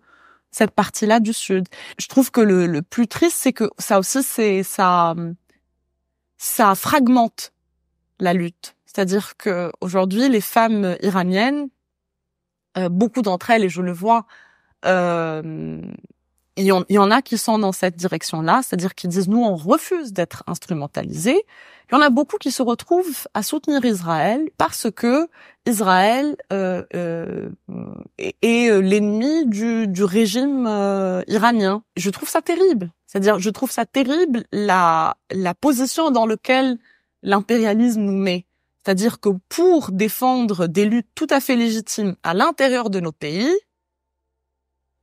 cette partie-là du Sud. Je trouve que le plus triste, c'est que ça aussi, ça fragmente la lutte. C'est-à-dire que aujourd'hui, les femmes iraniennes, beaucoup d'entre elles, et je le vois, il y en a qui sont dans cette direction-là, c'est-à-dire qui disent nous on refuse d'être instrumentalisés. Il y en a beaucoup qui se retrouvent à soutenir Israël parce que Israël est l'ennemi du régime iranien. Je trouve ça terrible. C'est-à-dire je trouve ça terrible la position dans laquelle l'impérialisme nous met. C'est-à-dire que pour défendre des luttes tout à fait légitimes à l'intérieur de nos pays,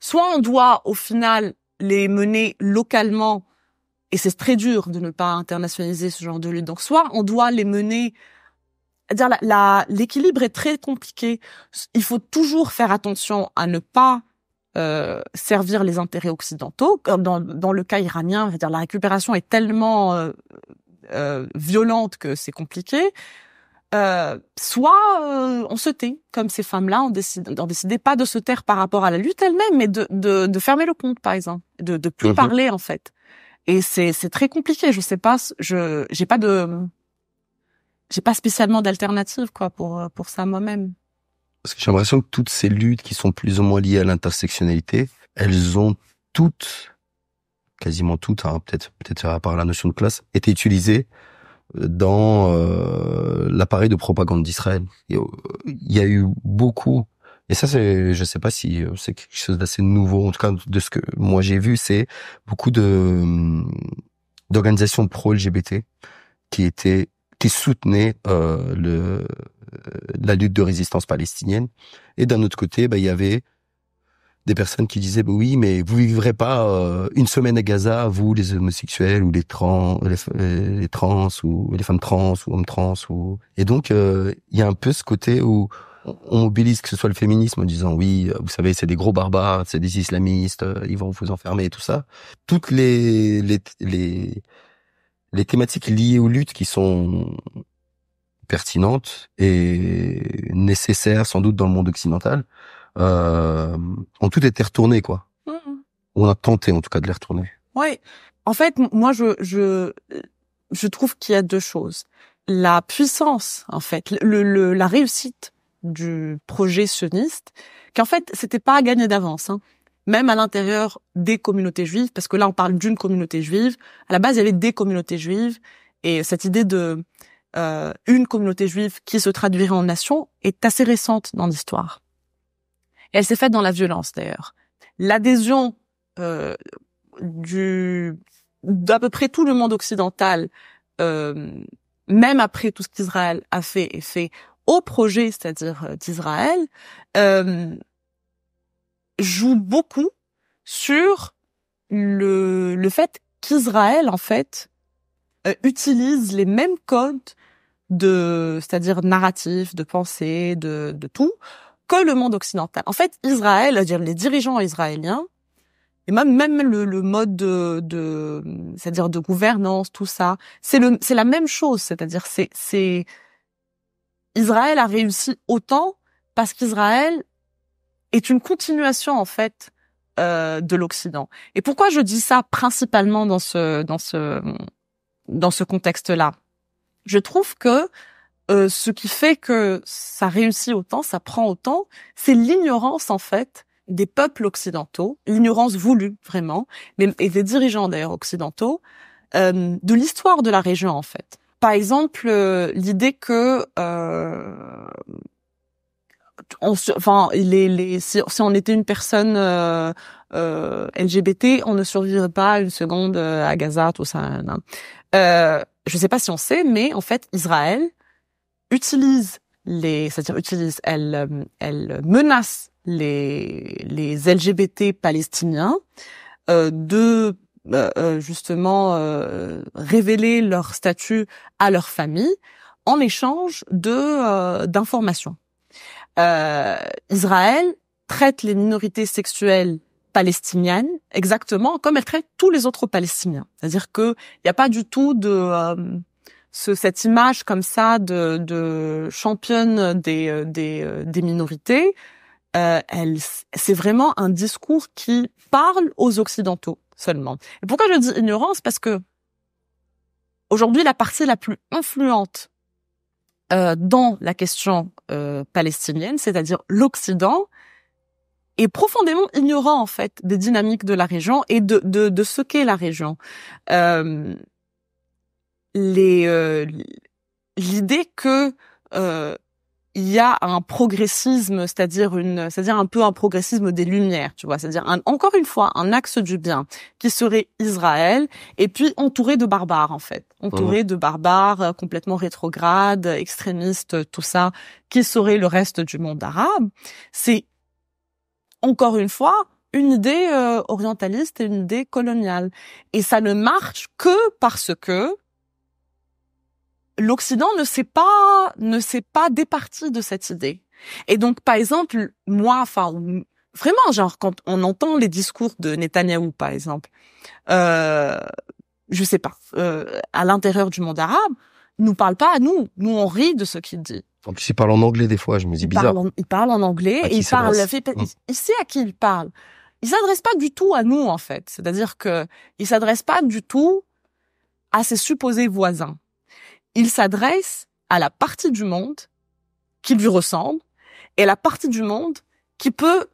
soit on doit, au final, les mener localement, et c'est très dur de ne pas internationaliser ce genre de lutte. Donc, soit on doit les mener, c'est-à-dire l'équilibre est très compliqué. Il faut toujours faire attention à ne pas servir les intérêts occidentaux. Comme dans le cas iranien, c'est-à-dire la récupération est tellement violente que c'est compliqué. Soit on se tait, comme ces femmes-là ont décidé pas de se taire par rapport à la lutte elle-même, mais de fermer le compte, par exemple, de plus parler en fait. Et c'est très compliqué. Je sais pas, j'ai pas spécialement d'alternative quoi pour ça moi-même. Parce que j'ai l'impression que toutes ces luttes qui sont plus ou moins liées à l'intersectionnalité, elles ont quasiment toutes, hein, peut-être à part la notion de classe, été utilisées dans l'appareil de propagande d'Israël. Il y a eu beaucoup, et ça c'est, je sais pas si c'est quelque chose d'assez nouveau, en tout cas de ce que moi j'ai vu, c'est beaucoup d'organisations pro-LGBT qui soutenaient la lutte de résistance palestinienne. Et d'un autre côté, il y avait des personnes qui disaient oui, mais vous vivrez pas une semaine à Gaza, vous les homosexuels ou les trans ou les femmes trans ou hommes trans et donc il y a un peu ce côté où on mobilise, que ce soit le féminisme en disant oui, vous savez, c'est des gros barbares, c'est des islamistes, ils vont vous enfermer et tout ça. Toutes les thématiques liées aux luttes qui sont pertinentes et nécessaires sans doute dans le monde occidental ont tout été retournées, quoi. On a tenté, en tout cas, de les retourner. Oui. En fait, moi, je trouve qu'il y a deux choses. La puissance, en fait, la réussite du projet sioniste, qu'en fait, c'était pas à gagner d'avance, hein. Même à l'intérieur des communautés juives, parce que là, on parle d'une communauté juive. À la base, il y avait des communautés juives, et cette idée de une communauté juive qui se traduirait en nation est assez récente dans l'histoire. Et elle s'est faite dans la violence, d'ailleurs. L'adhésion d'à peu près tout le monde occidental, même après tout ce qu'Israël a fait et fait au projet, c'est-à-dire d'Israël, joue beaucoup sur le fait qu'Israël, en fait, utilise les mêmes codes c'est-à-dire narratifs, de pensée, de tout, que le monde occidental. En fait, Israël, c'est-à-dire les dirigeants israéliens, et même le mode c'est-à-dire de gouvernance, tout ça, c'est la même chose. C'est-à-dire Israël a réussi autant parce qu'Israël est une continuation en fait de l'Occident. Et pourquoi je dis ça principalement dans ce contexte-là? Je trouve que ce qui fait que ça réussit autant, ça prend autant, c'est l'ignorance en fait des peuples occidentaux, l'ignorance voulue vraiment, et des dirigeants d'ailleurs occidentaux, de l'histoire de la région en fait. Par exemple, l'idée que si on était une personne LGBT, on ne survivrait pas une seconde à Gaza, tout ça. Je sais pas si on sait, mais en fait, Israël elle menace les LGBT palestiniens de justement révéler leur statut à leur famille en échange d'informations. Israël traite les minorités sexuelles palestiniennes exactement comme elle traite tous les autres Palestiniens. C'est-à-dire que il y a pas du tout cette image comme ça de championne des minorités. C'est vraiment un discours qui parle aux Occidentaux seulement. Et pourquoi je dis ignorance? Parce que aujourd'hui, la partie la plus influente dans la question palestinienne, c'est-à-dire l'Occident, est profondément ignorant en fait des dynamiques de la région et de ce qu'est la région. L'idée que il y a un progressisme, c'est-à-dire un peu un progressisme des Lumières, tu vois, c'est-à-dire encore une fois un axe du bien qui serait Israël et puis entouré de barbares en fait, entouré de barbares complètement rétrogrades, extrémistes, tout ça, qui serait le reste du monde arabe. C'est encore une fois une idée orientaliste et une idée coloniale, et ça ne marche que parce que l'Occident ne s'est pas départi de cette idée. Et donc, par exemple, moi, vraiment, genre, quand on entend les discours de Netanyahou, par exemple, je sais pas, à l'intérieur du monde arabe, il nous parle pas à nous. Nous, on rit de ce qu'il dit. En plus, il parle en anglais des fois, je me dis bizarre. Il parle en anglais et il sait à qui il parle. Il s'adresse pas du tout à nous, en fait. C'est-à-dire que il s'adresse pas du tout à ses supposés voisins. Il s'adresse à la partie du monde qui lui ressemble et la partie du monde qui peut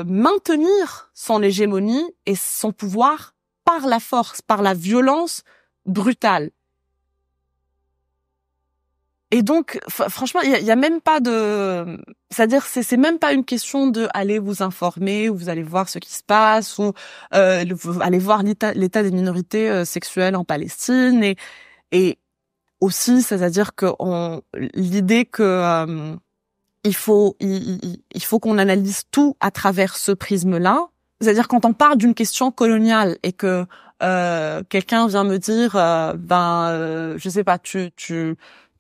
maintenir son hégémonie et son pouvoir par la force, par la violence brutale. Et donc, franchement, il y a même pas de, c'est-à-dire, c'est même pas une question de aller vous informer, ou vous allez voir ce qui se passe, ou vous allez voir l'état des minorités sexuelles en Palestine, et aussi, c'est-à-dire que l'idée que il faut qu'on analyse tout à travers ce prisme-là. C'est-à-dire quand on parle d'une question coloniale et que quelqu'un vient me dire, je sais pas, tu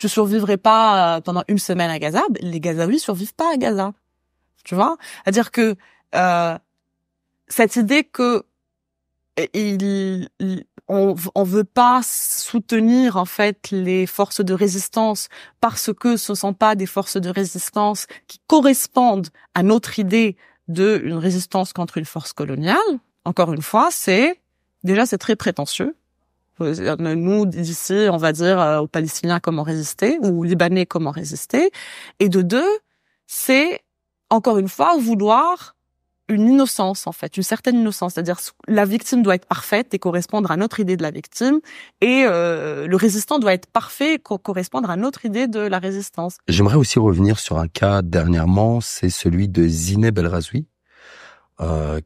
survivrais pas pendant une semaine à Gaza, les Gazaouis survivent pas à Gaza. Tu vois? C'est-à-dire que cette idée que on veut pas soutenir en fait les forces de résistance parce que ce sont pas des forces de résistance qui correspondent à notre idée de une résistance contre une force coloniale. Encore une fois, c'est très prétentieux. Nous, d'ici, on va dire aux Palestiniens comment résister, ou aux Libanais comment résister. Et de deux, c'est, encore une fois, vouloir une innocence, en fait, une certaine innocence. C'est-à-dire, la victime doit être parfaite et correspondre à notre idée de la victime, et le résistant doit être parfait et correspondre à notre idée de la résistance. J'aimerais aussi revenir sur un cas dernièrement, c'est celui de Zineb El Razoui,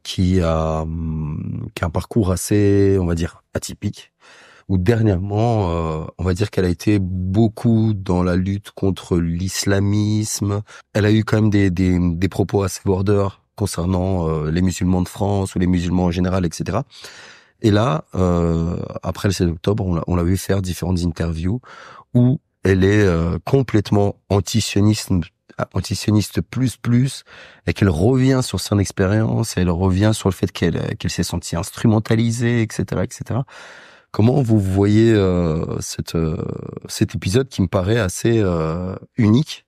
qui a un parcours assez, on va dire, atypique, où dernièrement, on va dire qu'elle a été beaucoup dans la lutte contre l'islamisme. Elle a eu quand même des propos assez border concernant les musulmans de France ou les musulmans en général, etc. Et là, après le 7 octobre, on l'a vu faire différentes interviews où elle est complètement antisioniste plus, et qu'elle revient sur son expérience, elle revient sur le fait qu'elle s'est sentie instrumentalisée, etc., etc. Comment vous voyez cet épisode qui me paraît assez unique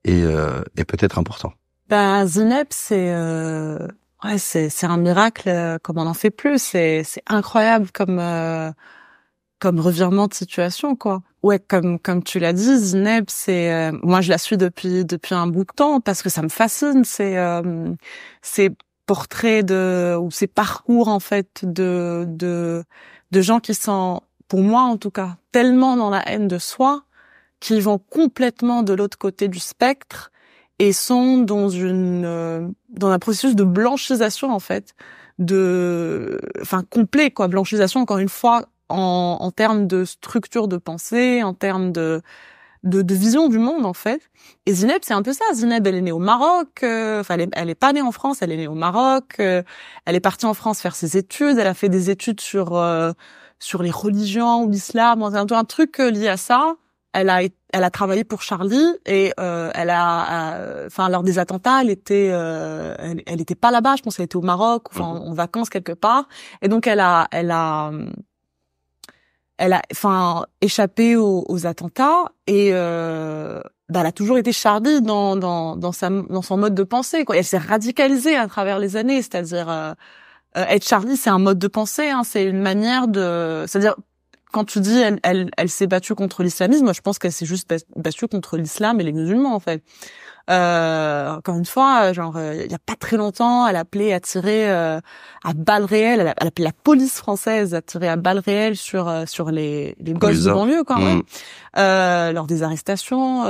et peut-être important? Zineb, c'est un miracle comme on n'en fait plus. C'est incroyable comme revirement de situation, quoi. Ouais, comme tu l'as dit, Zineb, c'est moi je la suis depuis un bout de temps parce que ça me fascine. Ces portraits ou ces parcours en fait de gens qui sont, pour moi en tout cas, tellement dans la haine de soi, qui vont complètement de l'autre côté du spectre et sont dans un processus de blanchisation en fait, complet quoi, blanchisation encore une fois en termes de structure de pensée, en termes de vision du monde en fait. Et Zineb, c'est un peu ça. Zineb, elle est née au Maroc. Elle est pas née en France, elle est née au Maroc. Elle est partie en France faire ses études. Elle a fait des études sur les religions ou l'islam, un truc lié à ça. Elle a travaillé pour Charlie et lors des attentats, elle était pas là-bas. Je pense qu'elle était au Maroc, en vacances quelque part. Et donc elle a échappé aux attentats et elle a toujours été Charlie dans son mode de pensée, quoi. Et elle s'est radicalisée à travers les années, c'est-à-dire être Charlie, c'est un mode de pensée, hein, c'est une manière de, c'est-à-dire quand tu dis elle s'est battue contre l'islamisme, moi je pense qu'elle s'est juste battue contre l'islam et les musulmans en fait. Encore une fois, genre il y a pas très longtemps, elle appelait à tirer à balles réelles, elle appelait la police française à tirer à balles réelles sur les gosses de banlieue quoi, ouais. Lors des arrestations,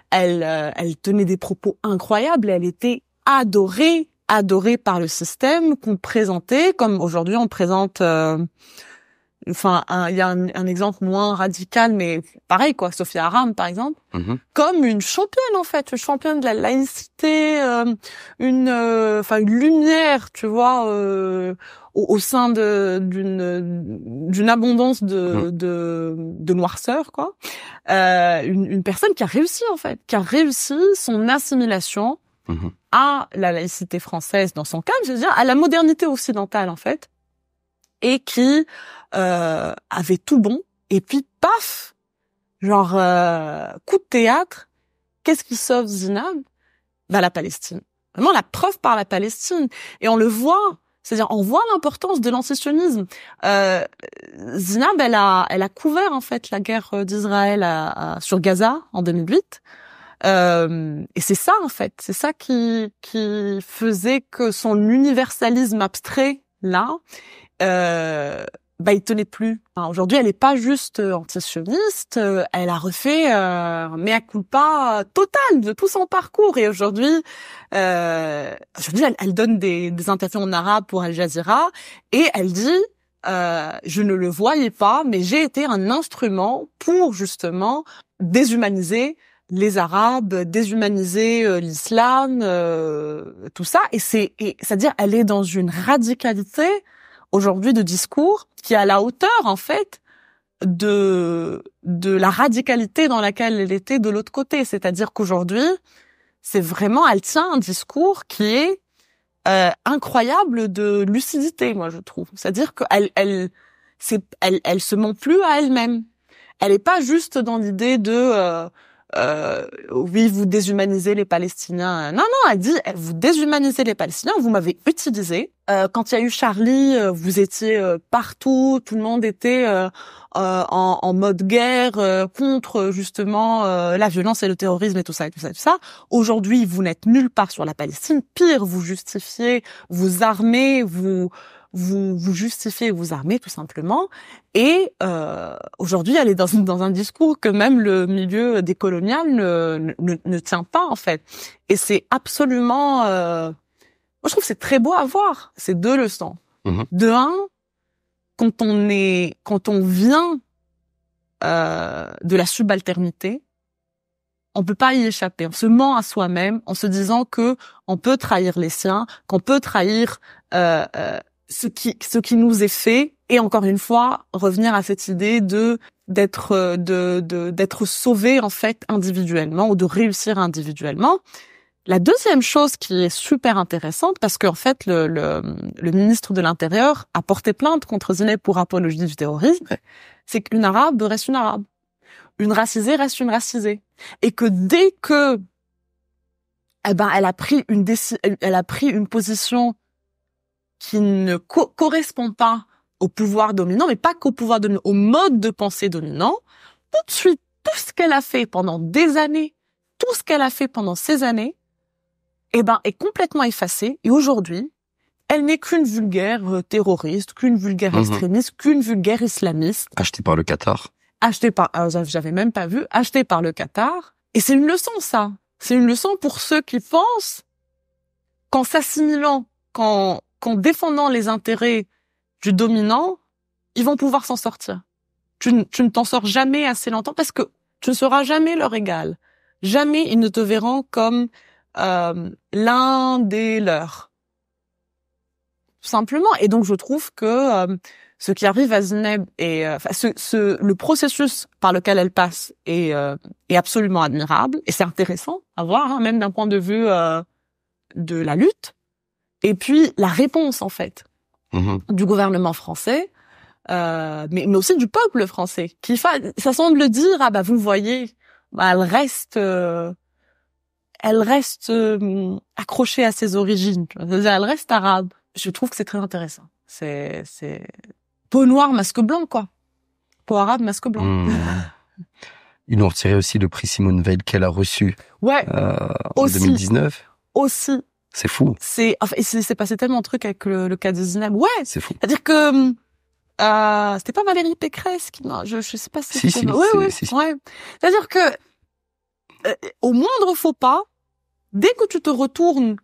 elle tenait des propos incroyables et elle était adorée par le système qu'on présentait comme aujourd'hui on présente enfin il y a un exemple moins radical mais pareil quoi, Sophia Aram par exemple, comme une championne en fait, une championne de la laïcité, une lumière, tu vois, au sein d'une abondance de noirceur quoi, une personne qui a réussi en fait, qui a réussi son assimilation à la laïcité française dans son cas, c'est-à-dire à la modernité occidentale en fait, et qui avait tout bon, et puis paf, genre coup de théâtre, qu'est-ce qui sauve Zinab? La Palestine. Vraiment la preuve par la Palestine, et on le voit, c'est-à-dire on voit l'importance de l'antisionisme. Zinab, elle a couvert en fait la guerre d'Israël sur Gaza en 2008. Et c'est ça en fait, c'est ça qui faisait que son universalisme abstrait là, il tenait plus. Enfin, aujourd'hui, elle est pas juste antisioniste, elle a refait mea culpa total de tout son parcours. Et aujourd'hui, elle donne des interviews en arabe pour Al Jazeera et elle dit je ne le voyais pas, mais j'ai été un instrument pour justement déshumaniser les Arabes, déshumaniser l'islam, tout ça. Et c'est-à-dire, elle est dans une radicalité aujourd'hui de discours qui est à la hauteur en fait de la radicalité dans laquelle elle était de l'autre côté. C'est-à-dire qu'aujourd'hui, c'est vraiment, elle tient un discours qui est incroyable de lucidité, moi je trouve. C'est-à-dire qu'elle se ment plus à elle-même. Elle est pas juste dans l'idée de oui, vous déshumanisez les Palestiniens. Non, elle dit, vous déshumanisez les Palestiniens, vous m'avez utilisé. Quand il y a eu Charlie, vous étiez partout, tout le monde était en mode guerre contre justement la violence et le terrorisme et tout ça. Aujourd'hui, vous n'êtes nulle part sur la Palestine. Pire, vous justifiez, vous armez, vous justifiez, vous armez tout simplement. Et aujourd'hui, elle est dans un discours que même le milieu décolonial ne tient pas en fait. Et c'est absolument, moi je trouve que c'est très beau à voir. C'est deux leçons. De un, quand on vient de la subalternité, on peut pas y échapper. On se ment à soi-même en se disant que on peut trahir les siens, qu'on peut trahir ce qui nous est fait, et encore une fois revenir à cette idée d'être sauvé en fait individuellement, ou de réussir individuellement. La deuxième chose qui est super intéressante, parce qu'en fait le ministre de l'Intérieur a porté plainte contre Zineb pour apologie du terrorisme, c'est qu'une arabe reste une arabe, une racisée reste une racisée, et que dès que elle a pris une position qui ne correspond pas au pouvoir dominant, mais pas qu'au pouvoir dominant, au mode de pensée dominant, tout de suite, tout ce qu'elle a fait pendant des années, tout ce qu'elle a fait pendant ces années, est complètement effacé. Et aujourd'hui, elle n'est qu'une vulgaire terroriste, qu'une vulgaire extrémiste, qu'une vulgaire islamiste. Achetée par le Qatar. J'avais même pas vu, achetée par le Qatar. Et c'est une leçon, ça. C'est une leçon pour ceux qui pensent qu'en s'assimilant, qu'en défendant les intérêts du dominant, ils vont pouvoir s'en sortir. Tu ne t'en sors jamais assez longtemps parce que tu ne seras jamais leur égal. Jamais ils ne te verront comme l'un des leurs. Tout simplement. Et donc je trouve que ce qui arrive à Zineb et le processus par lequel elle passe est absolument admirable, et c'est intéressant à voir, même d'un point de vue de la lutte. Et puis la réponse en fait du gouvernement français, mais aussi du peuple français, qui ça semble dire vous voyez, elle reste accrochée à ses origines, c'est-à-dire elle reste arabe. Je trouve que c'est très intéressant. C'est peau noire masque blanc quoi. arabe masque blanc. Ils nous ont retiré aussi le prix Simone Veil qu'elle a reçu en 2019. Aussi. C'est fou. Il s'est passé tellement de trucs avec le cas de Zineb. Ouais. C'est fou. C'est-à-dire que c'était pas Valérie Pécresse qui non, je sais pas si si. Ouais. C'est-à-dire que au moindre faux pas, dès que tu te retournes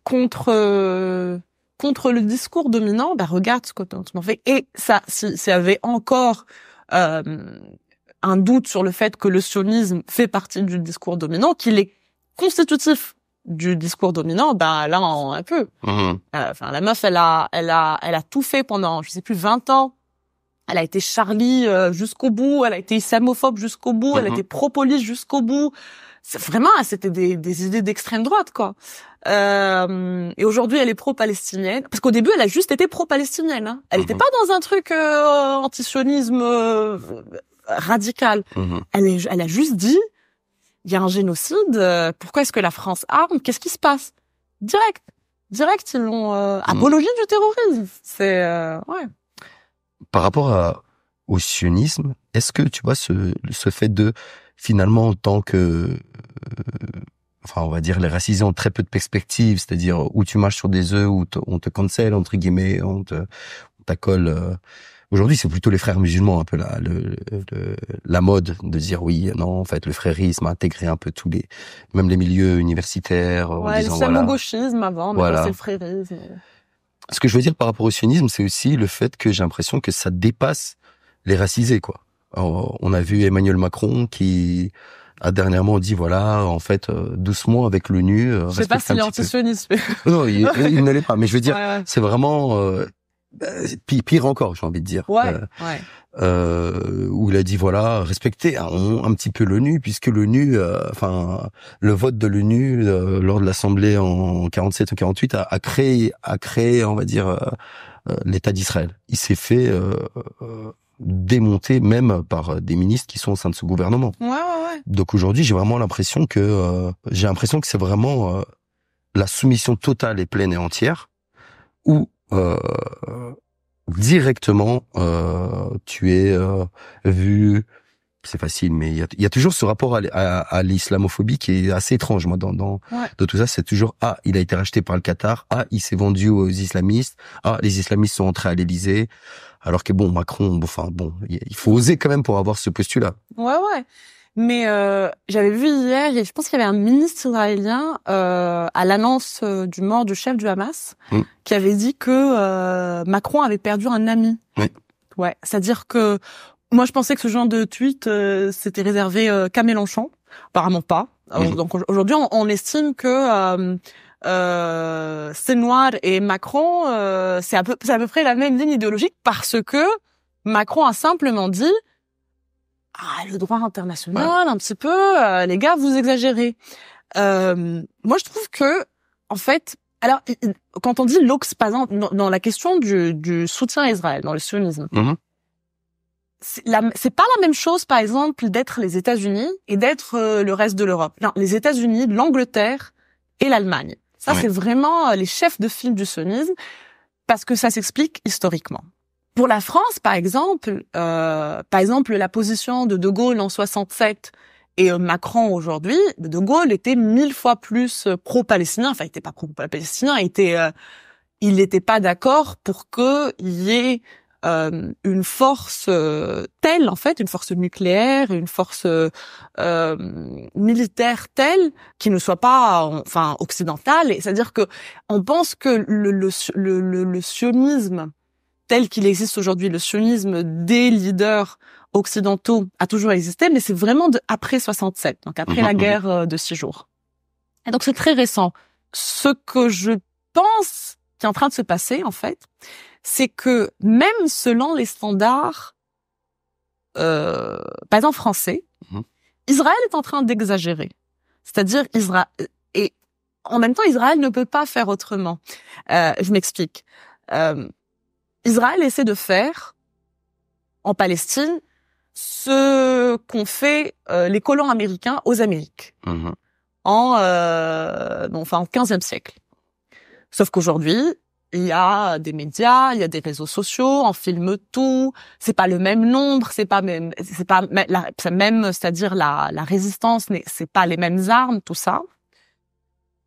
contre le discours dominant, regarde ce que tu m'en fais. Et ça, s'il y avait encore un doute sur le fait que le sionisme fait partie du discours dominant, qu'il est constitutif du discours dominant, là un peu. Enfin, la meuf, elle a tout fait pendant, je sais plus, 20 ans. Elle a été Charlie jusqu'au bout, elle a été islamophobe jusqu'au bout, elle a été pro-police jusqu'au bout. C'était des idées d'extrême droite, quoi. Et aujourd'hui, elle est pro-palestinienne. Parce qu'au début, elle a juste été pro-palestinienne. Hein. Elle n'était pas dans un truc anti-sionisme radical. Elle a juste dit, il y a un génocide, pourquoi est-ce que la France arme? Qu'est-ce qui se passe? Direct, ils l'ont apologie du terrorisme. C'est ouais. Par rapport au sionisme, est-ce que tu vois ce fait de finalement en tant que on va dire les racisés ont très peu de perspectives, c'est-à-dire où tu marches sur des œufs, où on te cancel entre guillemets, on t'accole. Aujourd'hui, c'est plutôt les frères musulmans un peu la mode de dire oui, non, en fait, le frérisme a intégré un peu même les milieux universitaires. Ouais, l'islamo-gauchisme avant, mais c'est le frérisme. Ce que je veux dire par rapport au sionisme, c'est aussi le fait que j'ai l'impression que ça dépasse les racisés, quoi. Alors, on a vu Emmanuel Macron qui a dernièrement dit en fait, doucement avec l'ONU. Je sais pas s'il est anti-sioniste. Non, il ne l'est pas. Mais je veux dire, c'est vraiment pire encore, j'ai envie de dire. Où il a dit respectez un petit peu l'ONU, puisque l'ONU, le vote de l'ONU lors de l'Assemblée en 47 ou 48 a créé, on va dire, l'État d'Israël. Il s'est fait démonter même par des ministres qui sont au sein de ce gouvernement. Donc aujourd'hui, j'ai vraiment l'impression que c'est vraiment la soumission totale et pleine et entière, où directement tu es vu. C'est facile, mais il y a toujours ce rapport à l'islamophobie qui est assez étrange. Moi, dans tout ça, c'est toujours il a été racheté par le Qatar, il s'est vendu aux islamistes, les islamistes sont entrés à l'Élysée, alors que Macron, il faut oser quand même pour avoir ce postulat. Ouais. Mais j'avais vu hier, je pense qu'il y avait un ministre israélien à l'annonce du mort du chef du Hamas qui avait dit que Macron avait perdu un ami. Oui. Ouais, c'est-à-dire que moi je pensais que ce genre de tweet c'était réservé qu'à Mélenchon, apparemment pas. Donc aujourd'hui on estime que Senoir et Macron c'est à peu près la même ligne idéologique, parce que Macron a simplement dit le droit international, un petit peu, les gars, vous exagérez. Moi, je trouve que, en fait, alors, quand on dit par exemple, dans la question du soutien à Israël, dans le sionisme, c'est pas la même chose, par exemple, d'être les États-Unis et d'être le reste de l'Europe. Non, les États-Unis, l'Angleterre et l'Allemagne. Ça, c'est vraiment les chefs de file du sionisme, parce que ça s'explique historiquement. Pour la France, par exemple, la position de Gaulle en 67 et Macron aujourd'hui, de Gaulle était 1000 fois plus pro-palestinien. Enfin, il était pas pro-palestinien, il n'était pas d'accord pour qu'il y ait une force telle, en fait, une force nucléaire, une force militaire telle qui ne soit pas, occidentale. Et c'est-à-dire que on pense que le sionisme tel qu'il existe aujourd'hui, le sionisme des leaders occidentaux a toujours existé, mais c'est vraiment après 67, donc après la guerre de 6 jours. Et donc c'est très récent. Ce que je pense qui est en train de se passer, en fait, c'est que même selon les standards, par exemple français, Israël est en train d'exagérer. C'est-à-dire et en même temps, Israël ne peut pas faire autrement. Je m'explique. Israël essaie de faire en Palestine ce qu'ont fait les colons américains aux Amériques au XVe siècle. Sauf qu'aujourd'hui, Il y a des médias, il y a des réseaux sociaux, on filme tout. C'est pas le même nombre, c'est même, c'est-à-dire la résistance, c'est pas les mêmes armes, tout ça.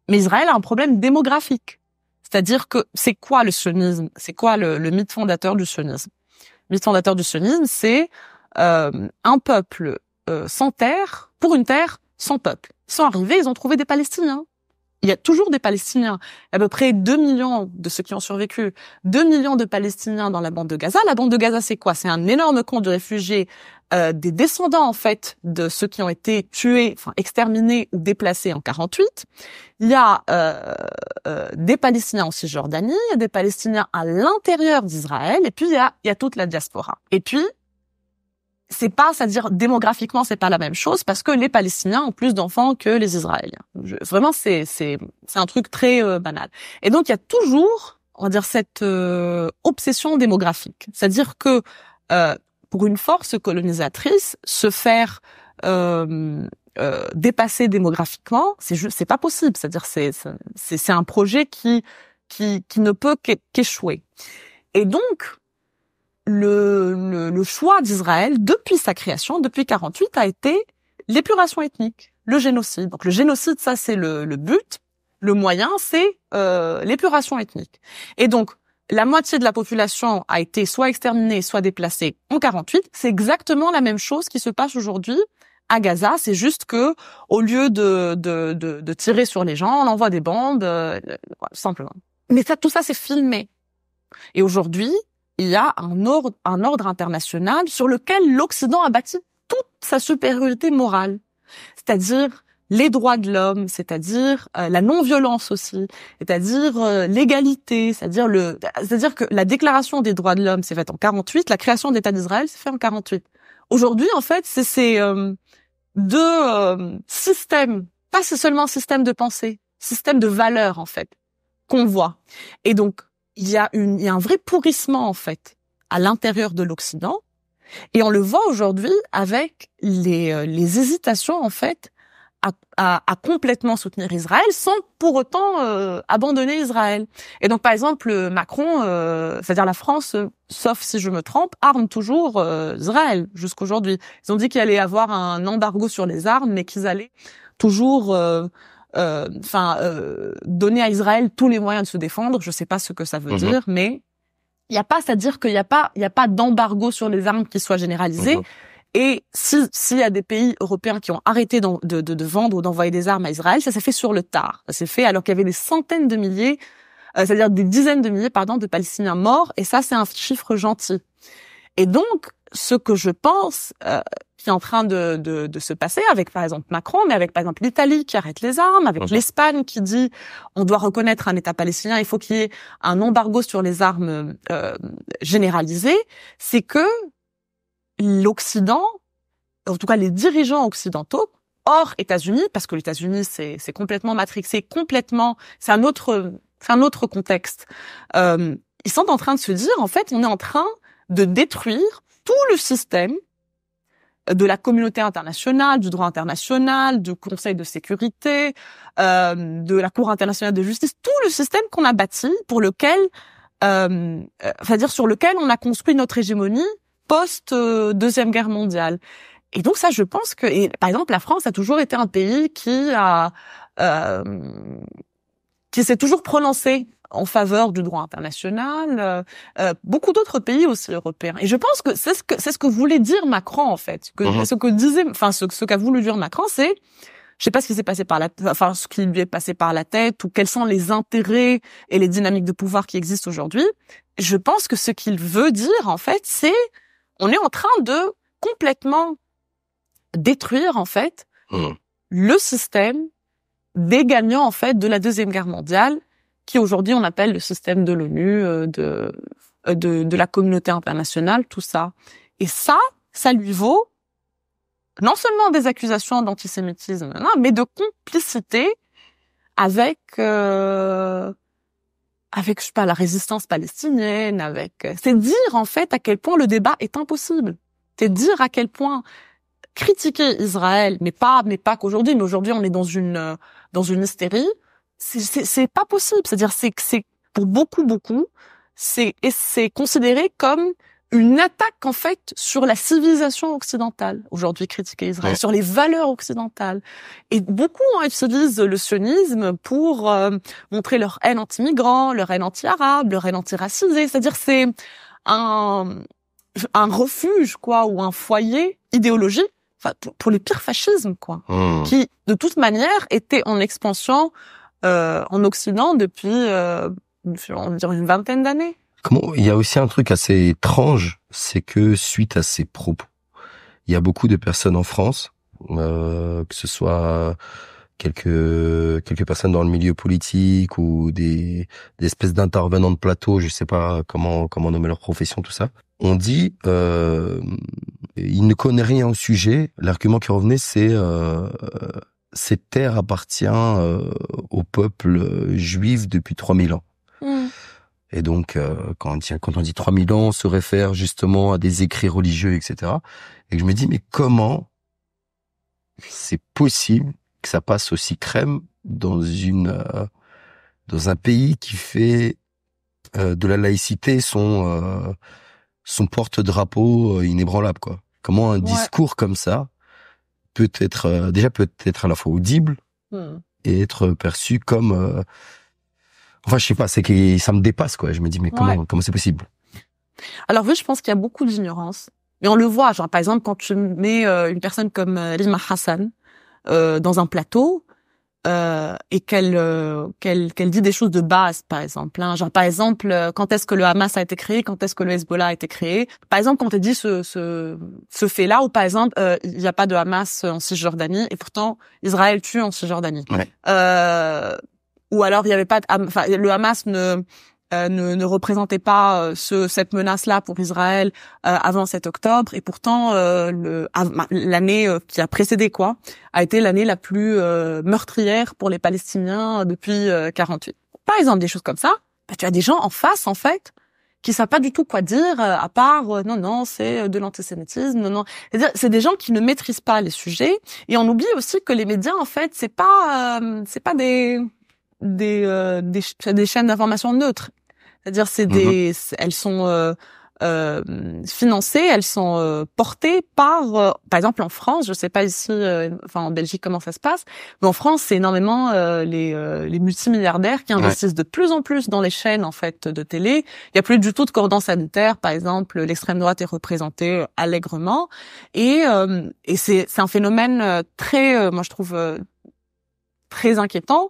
Mais Israël a un problème démographique. C'est-à-dire que c'est quoi le sionisme? C'est quoi le mythe fondateur du sionisme? Le mythe fondateur du sionisme, c'est un peuple sans terre pour une terre sans peuple. Ils sont arrivés, ils ont trouvé des Palestiniens. Il y a toujours des Palestiniens. À peu près 2 millions de ceux qui ont survécu. 2 millions de Palestiniens dans la bande de Gaza. La bande de Gaza, c'est quoi? C'est un énorme camp de réfugiés, des descendants, en fait, de ceux qui ont été tués, enfin, exterminés ou déplacés en 48. Il y a des Palestiniens en Cisjordanie, il y a des Palestiniens à l'intérieur d'Israël, et puis il y a toute la diaspora. Et puis, c'est-à-dire démographiquement, c'est pas la même chose parce que les Palestiniens ont plus d'enfants que les Israéliens. Vraiment, c'est un truc très banal. Et donc, il y a toujours, on va dire, cette obsession démographique. C'est-à-dire que pour une force colonisatrice, se faire dépasser démographiquement, c'est pas possible. C'est-à-dire, c'est un projet qui ne peut qu'échouer. Et donc, le choix d'Israël, depuis sa création, depuis 48, a été l'épuration ethnique, le génocide. Donc le génocide, ça c'est le but. Le moyen, c'est l'épuration ethnique. Et donc, la moitié de la population a été soit exterminée, soit déplacée en 48. C'est exactement la même chose qui se passe aujourd'hui à Gaza. C'est juste que, au lieu de tirer sur les gens, on envoie des bombes, simplement. Mais tout ça, c'est filmé. Et aujourd'hui, il y a un ordre international sur lequel l'Occident a bâti toute sa supériorité morale. C'est-à-dire les droits de l'homme, c'est-à-dire la non-violence aussi, c'est-à-dire l'égalité, c'est-à-dire que la déclaration des droits de l'homme s'est faite en 48, la création de l'État d'Israël s'est faite en 48. Aujourd'hui, en fait, c'est ces deux systèmes, pas seulement un système de pensée, système de valeurs, en fait, qu'on voit. Et donc, il y a un vrai pourrissement, en fait, à l'intérieur de l'Occident. Et on le voit aujourd'hui avec les hésitations, en fait, à complètement soutenir Israël sans pour autant abandonner Israël. Et donc, par exemple, Macron, c'est-à-dire la France, sauf si je me trompe, arme toujours Israël jusqu'aujourd'hui. Ils ont dit qu'il allait y avoir un embargo sur les armes, mais qu'ils allaient toujours donner à Israël tous les moyens de se défendre. Je sais pas ce que ça veut dire, mais il y a pas, c'est-à-dire qu'il y a pas d'embargo sur les armes qui soit généralisé. Et s'il y a des pays européens qui ont arrêté de vendre ou d'envoyer des armes à Israël, ça s'est fait sur le tard. Ça s'est fait alors qu'il y avait des centaines de milliers, c'est-à-dire des dizaines de milliers, de Palestiniens morts. Et ça, c'est un chiffre gentil. Et donc, ce que je pense qui est en train de se passer avec, par exemple, Macron, mais avec, par exemple, l'Italie qui arrête les armes, avec l'Espagne qui dit on doit reconnaître un État palestinien, il faut qu'il y ait un embargo sur les armes généralisé, c'est que l'Occident, en tout cas les dirigeants occidentaux, hors États-Unis, parce que les États-Unis c'est complètement matrixé, c'est un autre contexte. Ils sont en train de se dire, en fait, on est en train de détruire tout le système de la communauté internationale, du droit international, du Conseil de sécurité, de la Cour internationale de justice, tout le système qu'on a bâti pour lequel, c'est-à-dire sur lequel on a construit notre hégémonie post Deuxième Guerre mondiale. Et donc ça, je pense que, par exemple, la France a toujours été un pays qui s'est toujours prononcé en faveur du droit international, beaucoup d'autres pays aussi européens. Et je pense que c'est ce que voulait dire Macron, en fait. Ce qu'a voulu dire Macron, c'est, je sais pas ce qui s'est passé ce qui lui est passé par la tête, ou quels sont les intérêts et les dynamiques de pouvoir qui existent aujourd'hui. Je pense que ce qu'il veut dire, en fait, c'est, on est en train de complètement détruire, en fait, le système des gagnants, en fait, de la Deuxième Guerre mondiale, qui aujourd'hui on appelle le système de l'ONU, de la communauté internationale, tout ça. Et ça lui vaut non seulement des accusations d'antisémitisme, mais de complicité avec je sais pas, la résistance palestinienne, c'est dire en fait à quel point le débat est impossible. C'est dire à quel point critiquer Israël, mais pas qu'aujourd'hui, mais aujourd'hui on est dans une hystérie. C'est pas possible. C'est-à-dire, pour beaucoup, c'est considéré comme une attaque en fait sur la civilisation occidentale. Aujourd'hui, critiquer Israël, sur les valeurs occidentales. Et beaucoup utilisent le sionisme pour montrer leur haine anti-migrants, leur haine anti-arabe, leur haine anti-racisée. C'est-à-dire c'est un refuge quoi, ou un foyer idéologique, enfin pour les pires fascismes quoi, qui de toute manière était en expansion en Occident depuis on va dire une vingtaine d'années. Il y a aussi un truc assez étrange, c'est que suite à ces propos, il y a beaucoup de personnes en France, que ce soit quelques personnes dans le milieu politique ou des espèces d'intervenants de plateau, je sais pas comment nommer leur profession, tout ça. On dit, il ne connaît rien au sujet. L'argument qui revenait, c'est cette terre appartient au peuple juif depuis 3000 ans. Et donc, quand on dit 3000 ans, on se réfère justement à des écrits religieux, etc. Et que je me dis, mais comment c'est possible que ça passe aussi crème dans un pays qui fait de la laïcité son porte-drapeau inébranlable, quoi. Comment un discours comme ça peut être à la fois audible et être perçu comme enfin, je sais pas, c'est que ça me dépasse, quoi. Je me dis, mais comment c'est possible? Alors oui, je pense qu'il y a beaucoup d'ignorance. Mais on le voit, genre, par exemple, quand tu mets une personne comme Rima Hassan dans un plateau et qu'elle dit des choses de base, par exemple. Hein. Genre, par exemple, quand est-ce que le Hamas a été créé, quand est-ce que le Hezbollah a été créé. Par exemple, quand elle dit ce fait-là, ou par exemple, il n'y a pas de Hamas en Cisjordanie, et pourtant, Israël tue en Cisjordanie. Ou alors il y avait pas le Hamas ne représentait pas cette menace-là pour Israël avant 7 octobre et pourtant l'année qui a précédé quoi a été l'année la plus meurtrière pour les Palestiniens depuis 48. Par exemple des choses comme ça, tu as des gens en face en fait qui savent pas du tout quoi dire à part non c'est de l'antisémitisme, non. C'est-à-dire c'est des gens qui ne maîtrisent pas les sujets et on oublie aussi que les médias en fait c'est pas des chaînes d'information neutres. C'est-à-dire elles sont financées, elles sont portées par exemple en France, je sais pas ici en Belgique comment ça se passe, mais en France c'est énormément les multimilliardaires qui investissent de plus en plus dans les chaînes en fait de télé. Il y a plus du tout de cordon sanitaire, par exemple, l'extrême droite est représentée allègrement et c'est un phénomène très moi je trouve très inquiétant.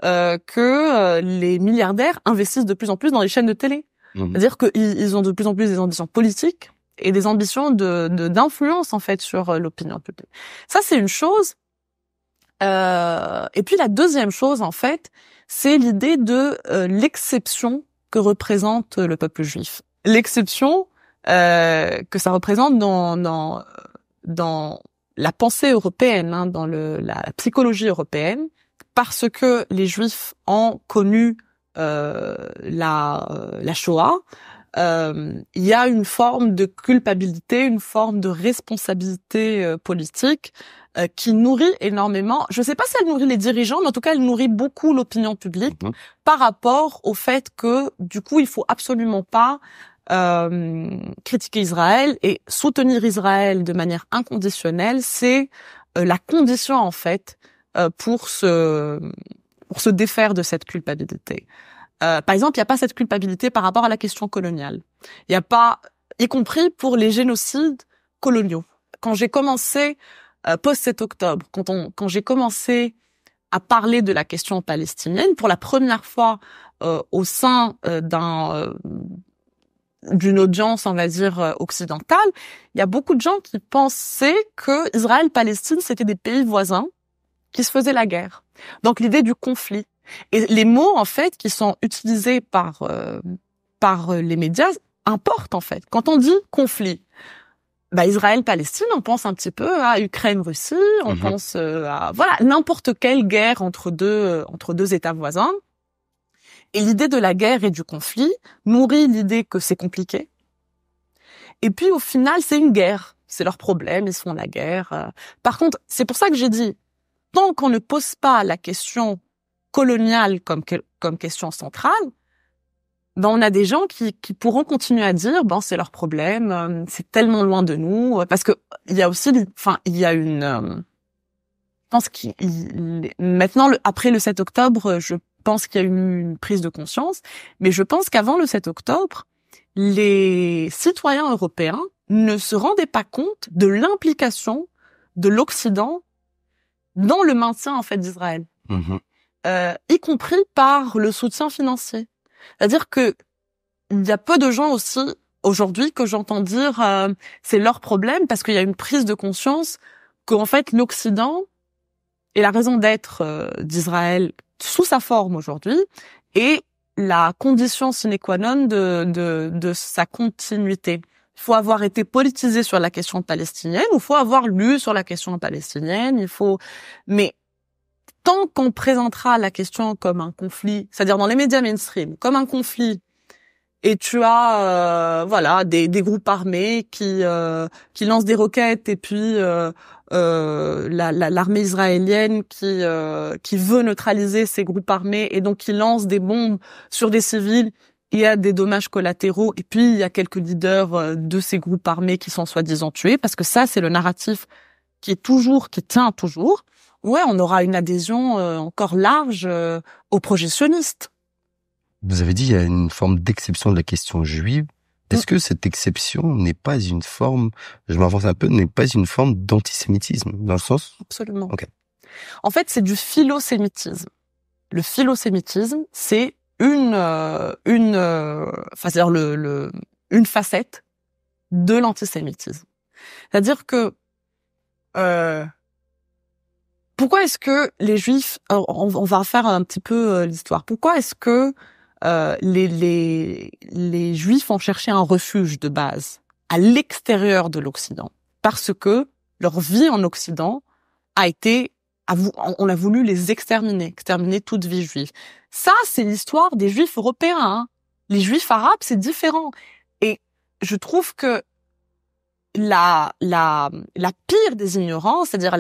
Que les milliardaires investissent de plus en plus dans les chaînes de télé. C'est-à-dire qu'ils ont de plus en plus des ambitions politiques et des ambitions d'influence en fait sur l'opinion publique. Ça c'est une chose. Et puis la deuxième chose en fait, c'est l'idée de l'exception que représente le peuple juif. L'exception que ça représente dans la pensée européenne, hein, dans la psychologie européenne. Parce que les Juifs ont connu la Shoah, il y a une forme de culpabilité, une forme de responsabilité politique qui nourrit énormément. Je ne sais pas si elle nourrit les dirigeants, mais en tout cas, elle nourrit beaucoup l'opinion publique par rapport au fait que, du coup, il faut absolument pas critiquer Israël et soutenir Israël de manière inconditionnelle. C'est la condition, en fait, pour se défaire de cette culpabilité. Par exemple, il n'y a pas cette culpabilité par rapport à la question coloniale. Il n'y a pas, y compris pour les génocides coloniaux. Quand j'ai commencé, post-7 octobre, quand j'ai commencé à parler de la question palestinienne, pour la première fois au sein d'une audience, on va dire, occidentale, il y a beaucoup de gens qui pensaient que Israël et Palestine, c'était des pays voisins qui se faisaient la guerre. Donc l'idée du conflit. Et les mots, en fait, qui sont utilisés par les médias importent, en fait. Quand on dit conflit, Israël-Palestine, on pense un petit peu à Ukraine-Russie, on pense à n'importe quelle guerre entre deux États voisins. Et l'idée de la guerre et du conflit nourrit l'idée que c'est compliqué. Et puis au final, c'est une guerre. C'est leur problème, ils se font la guerre. Par contre, c'est pour ça que j'ai dit, tant qu'on ne pose pas la question coloniale comme question centrale, ben on a des gens qui pourront continuer à dire ben c'est leur problème, c'est tellement loin de nous, parce que il y a aussi il y a une je pense qu'il maintenant après le 7 octobre, je pense qu'il y a eu une prise de conscience, mais je pense qu'avant le 7 octobre, les citoyens européens ne se rendaient pas compte de l'implication de l'Occident dans le maintien en fait d'Israël, y compris par le soutien financier. C'est-à-dire que il y a peu de gens aussi aujourd'hui que j'entends dire c'est leur problème parce qu'il y a une prise de conscience qu'en fait l'Occident est la raison d'être d'Israël sous sa forme aujourd'hui et la condition sine qua non de sa continuité. Il faut avoir été politisé sur la question palestinienne, ou il faut avoir lu sur la question palestinienne, mais tant qu'on présentera la question comme un conflit, c'est-à-dire dans les médias mainstream, comme un conflit, et tu as des groupes armés qui lancent des roquettes et puis l'armée israélienne qui veut neutraliser ces groupes armés et donc qui lance des bombes sur des civils, il y a des dommages collatéraux et puis il y a quelques leaders de ces groupes armés qui sont soi-disant tués, parce que ça c'est le narratif qui tient toujours. Ouais, on aura une adhésion encore large au projet sioniste. Vous avez dit il y a une forme d'exception de la question juive. Est-ce que cette exception n'est pas une forme, je m'avance un peu, n'est pas une forme d'antisémitisme, dans le sens? Absolument. Okay. En fait, c'est du philosémitisme. Le philosémitisme, c'est une facette de l'antisémitisme. C'est-à-dire que pourquoi est-ce que les Juifs, on va faire un petit peu l'histoire. Pourquoi est-ce que les Juifs ont cherché un refuge de base à l'extérieur de l'Occident? Parce que leur vie en Occident on a voulu les exterminer toute vie juive. Ça, c'est l'histoire des Juifs européens. Hein. Les Juifs arabes, c'est différent. Et je trouve que la pire des ignorants, c'est-à-dire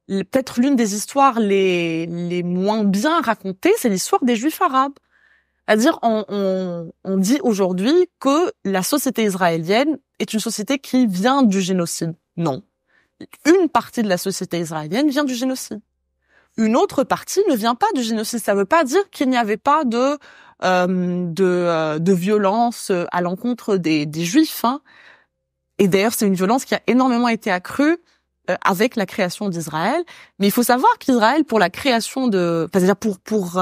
peut-être l'une des histoires les moins bien racontées, c'est l'histoire des Juifs arabes. C'est-à-dire, on dit aujourd'hui que la société israélienne est une société qui vient du génocide. Non. Une partie de la société israélienne vient du génocide. Une autre partie ne vient pas du génocide. Ça ne veut pas dire qu'il n'y avait pas de violence à l'encontre des Juifs. Hein. Et d'ailleurs, c'est une violence qui a énormément été accrue avec la création d'Israël. Mais il faut savoir qu'Israël, pour la création c'est-à-dire pour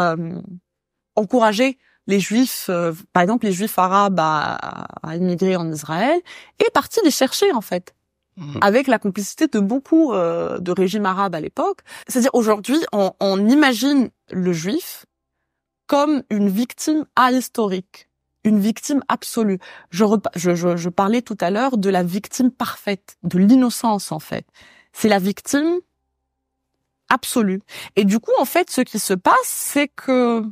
encourager les Juifs, par exemple les Juifs arabes à immigrer en Israël, est parti les chercher en fait, avec la complicité de beaucoup de régimes arabes à l'époque. C'est-à-dire aujourd'hui, on imagine le Juif comme une victime ahistorique, une victime absolue. Je parlais tout à l'heure de la victime parfaite, de l'innocence en fait. C'est la victime absolue. Et du coup, en fait, ce qui se passe, c'est que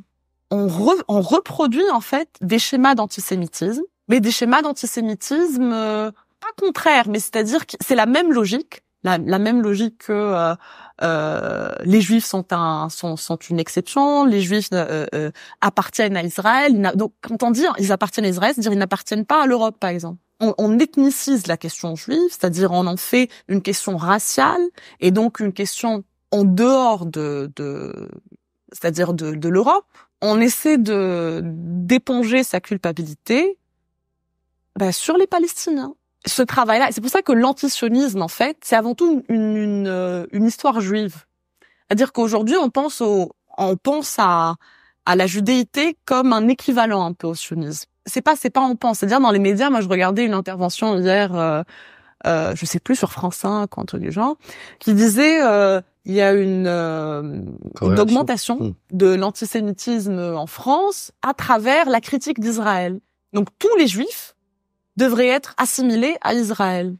on reproduit en fait des schémas d'antisémitisme, mais des schémas d'antisémitisme pas contraires, mais c'est-à-dire que c'est la même logique, la même logique que les Juifs sont une exception, les Juifs appartiennent à Israël. Donc quand on dit ils appartiennent à Israël, c'est-à-dire ils n'appartiennent pas à l'Europe, par exemple. On ethnicise la question juive, c'est-à-dire on en fait une question raciale et donc une question en dehors c'est-à-dire de l'Europe. On essaie d'éponger sa culpabilité sur les Palestiniens. Ce travail-là, c'est pour ça que l'antisionisme, en fait, c'est avant tout une histoire juive. C'est-à-dire qu'aujourd'hui, on pense à la judéité comme un équivalent un peu au sionisme. C'est pas on pense. C'est-à-dire dans les médias, moi je regardais une intervention hier, je sais plus, sur France 5, un truc du genre, qui disait il y a une augmentation de l'antisémitisme en France à travers la critique d'Israël. Donc tous les Juifs devraient être assimilés à Israël.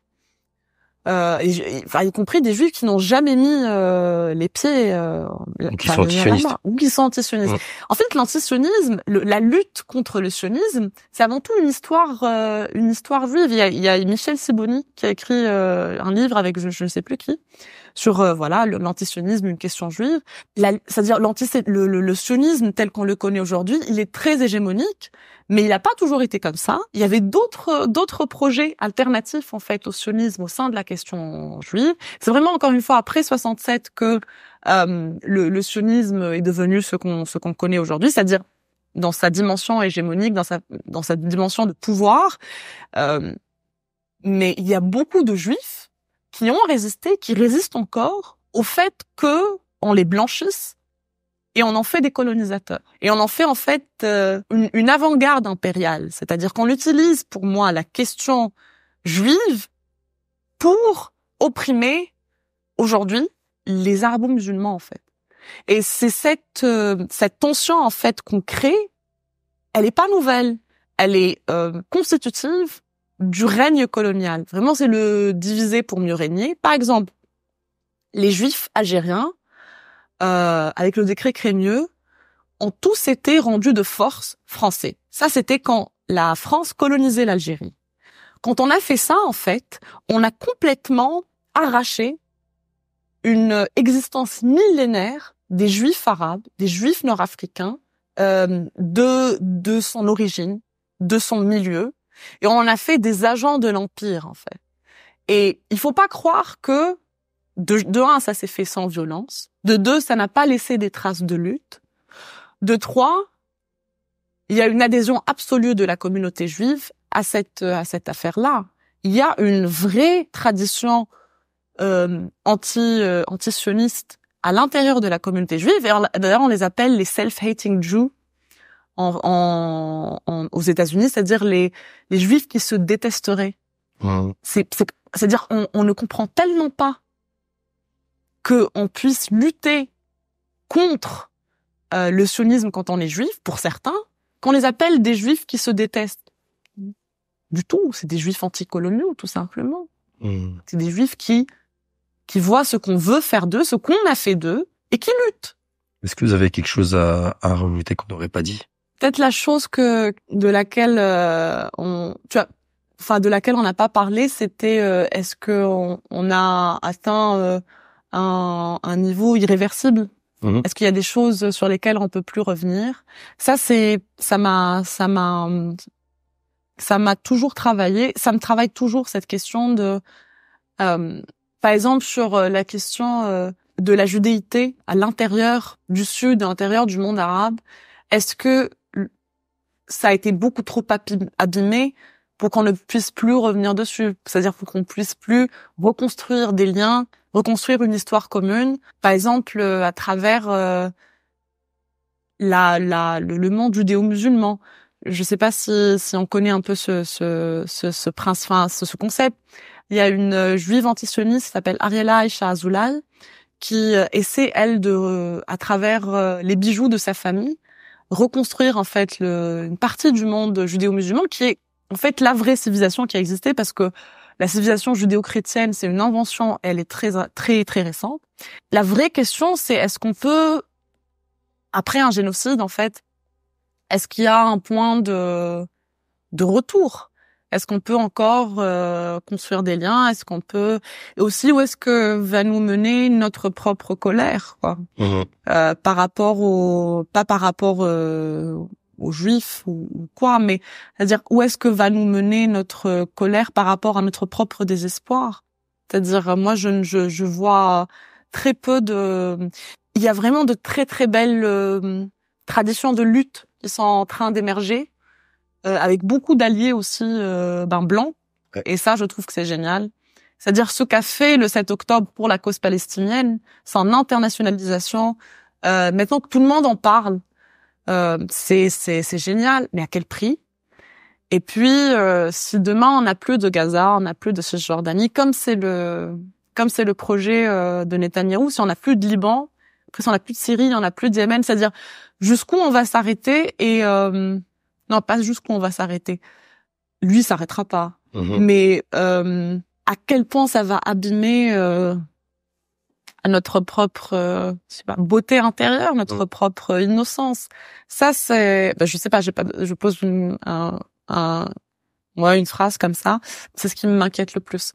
Y compris des Juifs qui n'ont jamais mis les pieds qui sont antisionistes. Ou qui sont antisionistes. En fait, l'antisionisme, la lutte contre le sionisme, c'est avant tout une histoire juive. Il y a Michel Sibony qui a écrit un livre avec je ne sais plus qui sur l'antisionisme, une question juive. C'est-à-dire le sionisme tel qu'on le connaît aujourd'hui, il est très hégémonique, Mais il n'a pas toujours été comme ça. Il y avait d'autres projets alternatifs en fait au sionisme au sein de la question juive. C'est vraiment encore une fois après 67 que le sionisme est devenu ce qu'on connaît aujourd'hui, c'est-à-dire dans sa dimension hégémonique, dans sa dimension de pouvoir. Mais il y a beaucoup de juifs qui ont résisté, qui résistent encore au fait que on les blanchisse et on en fait des colonisateurs. Et on en fait en fait une avant-garde impériale, c'est-à-dire qu'on utilise pour moi la question juive pour opprimer aujourd'hui les arabo-musulmans en fait. Et c'est cette tension en fait qu'on crée, elle est pas nouvelle, elle est constitutive du règne colonial. Vraiment, c'est le diviser pour mieux régner. Par exemple, les Juifs algériens, avec le décret Crémieux, ont tous été rendus de force français. Ça, c'était quand la France colonisait l'Algérie. Quand on a fait ça, en fait, on a complètement arraché une existence millénaire des Juifs arabes, des Juifs nord-africains, de son origine, de son milieu, et on en a fait des agents de l'Empire, en fait. Et il faut pas croire que, de un, ça s'est fait sans violence, de deux, ça n'a pas laissé des traces de lutte, de trois, il y a une adhésion absolue de la communauté juive à cette affaire-là. Il y a une vraie tradition anti-sioniste à l'intérieur de la communauté juive. Et d'ailleurs, on les appelle les self-hating Jews aux États-Unis, c'est-à-dire les juifs qui se détesteraient. Mmh. C'est-à-dire on ne comprend tellement pas que on puisse lutter contre le sionisme quand on est juif, pour certains, qu'on les appelle des juifs qui se détestent. Du tout, c'est des juifs anticoloniaux, tout simplement. Mmh. C'est des juifs qui voient ce qu'on veut faire d'eux, ce qu'on a fait d'eux, et qui luttent. Est-ce que vous avez quelque chose à rajouter qu'on n'aurait pas dit? Peut-être la chose de laquelle on n'a pas parlé, c'était est-ce que on a atteint un niveau irréversible? Mmh. Est-ce qu'il y a des choses sur lesquelles on peut plus revenir? Ça m'a toujours travaillé. Ça me travaille toujours cette question de par exemple, sur la question de la judéité à l'intérieur du Sud, à l'intérieur du monde arabe, est-ce que ça a été beaucoup trop abîmé pour qu'on ne puisse plus revenir dessus? C'est-à-dire pour qu'on puisse plus reconstruire des liens, reconstruire une histoire commune, par exemple à travers le monde judéo-musulman. Je sais pas si on connaît un peu ce concept. Il y a une juive antisioniste qui s'appelle Ariela Aisha Azoulay qui essaie, elle, à travers les bijoux de sa famille, reconstruire en fait une partie du monde judéo-musulman qui est en fait la vraie civilisation qui a existé, parce que la civilisation judéo-chrétienne, c'est une invention, elle est très très très récente. La vraie question, c'est est-ce qu'on peut, après un génocide en fait, est-ce qu'il y a un point de retour? Est-ce qu'on peut encore construire des liens? Est-ce qu'on peut, et aussi où est-ce que va nous mener notre propre colère, quoi? Mmh. Par rapport pas par rapport aux juifs ou quoi, mais c'est-à-dire où est-ce que va nous mener notre colère par rapport à notre propre désespoir? C'est-à-dire moi je vois très peu il y a vraiment de très très belles traditions de lutte qui sont en train d'émerger. Avec beaucoup d'alliés aussi blancs. Ouais. Et ça, je trouve que c'est génial. C'est-à-dire ce qu'a fait le 7 octobre pour la cause palestinienne, son internationalisation. Maintenant que tout le monde en parle, c'est génial. Mais à quel prix? Et puis, si demain on n'a plus de Gaza, on n'a plus de Cisjordanie, comme c'est le projet de Netanyahou, si on n'a plus de Liban, après si on n'a plus de Syrie, on n'a plus de Yémen, c'est-à-dire jusqu'où on va s'arrêter et non, pas jusqu'où on va s'arrêter. Lui, s'arrêtera pas. Mmh. Mais à quel point ça va abîmer à notre propre beauté intérieure, notre propre innocence. Ça, c'est, je sais pas, je pose une phrase comme ça. C'est ce qui m'inquiète le plus.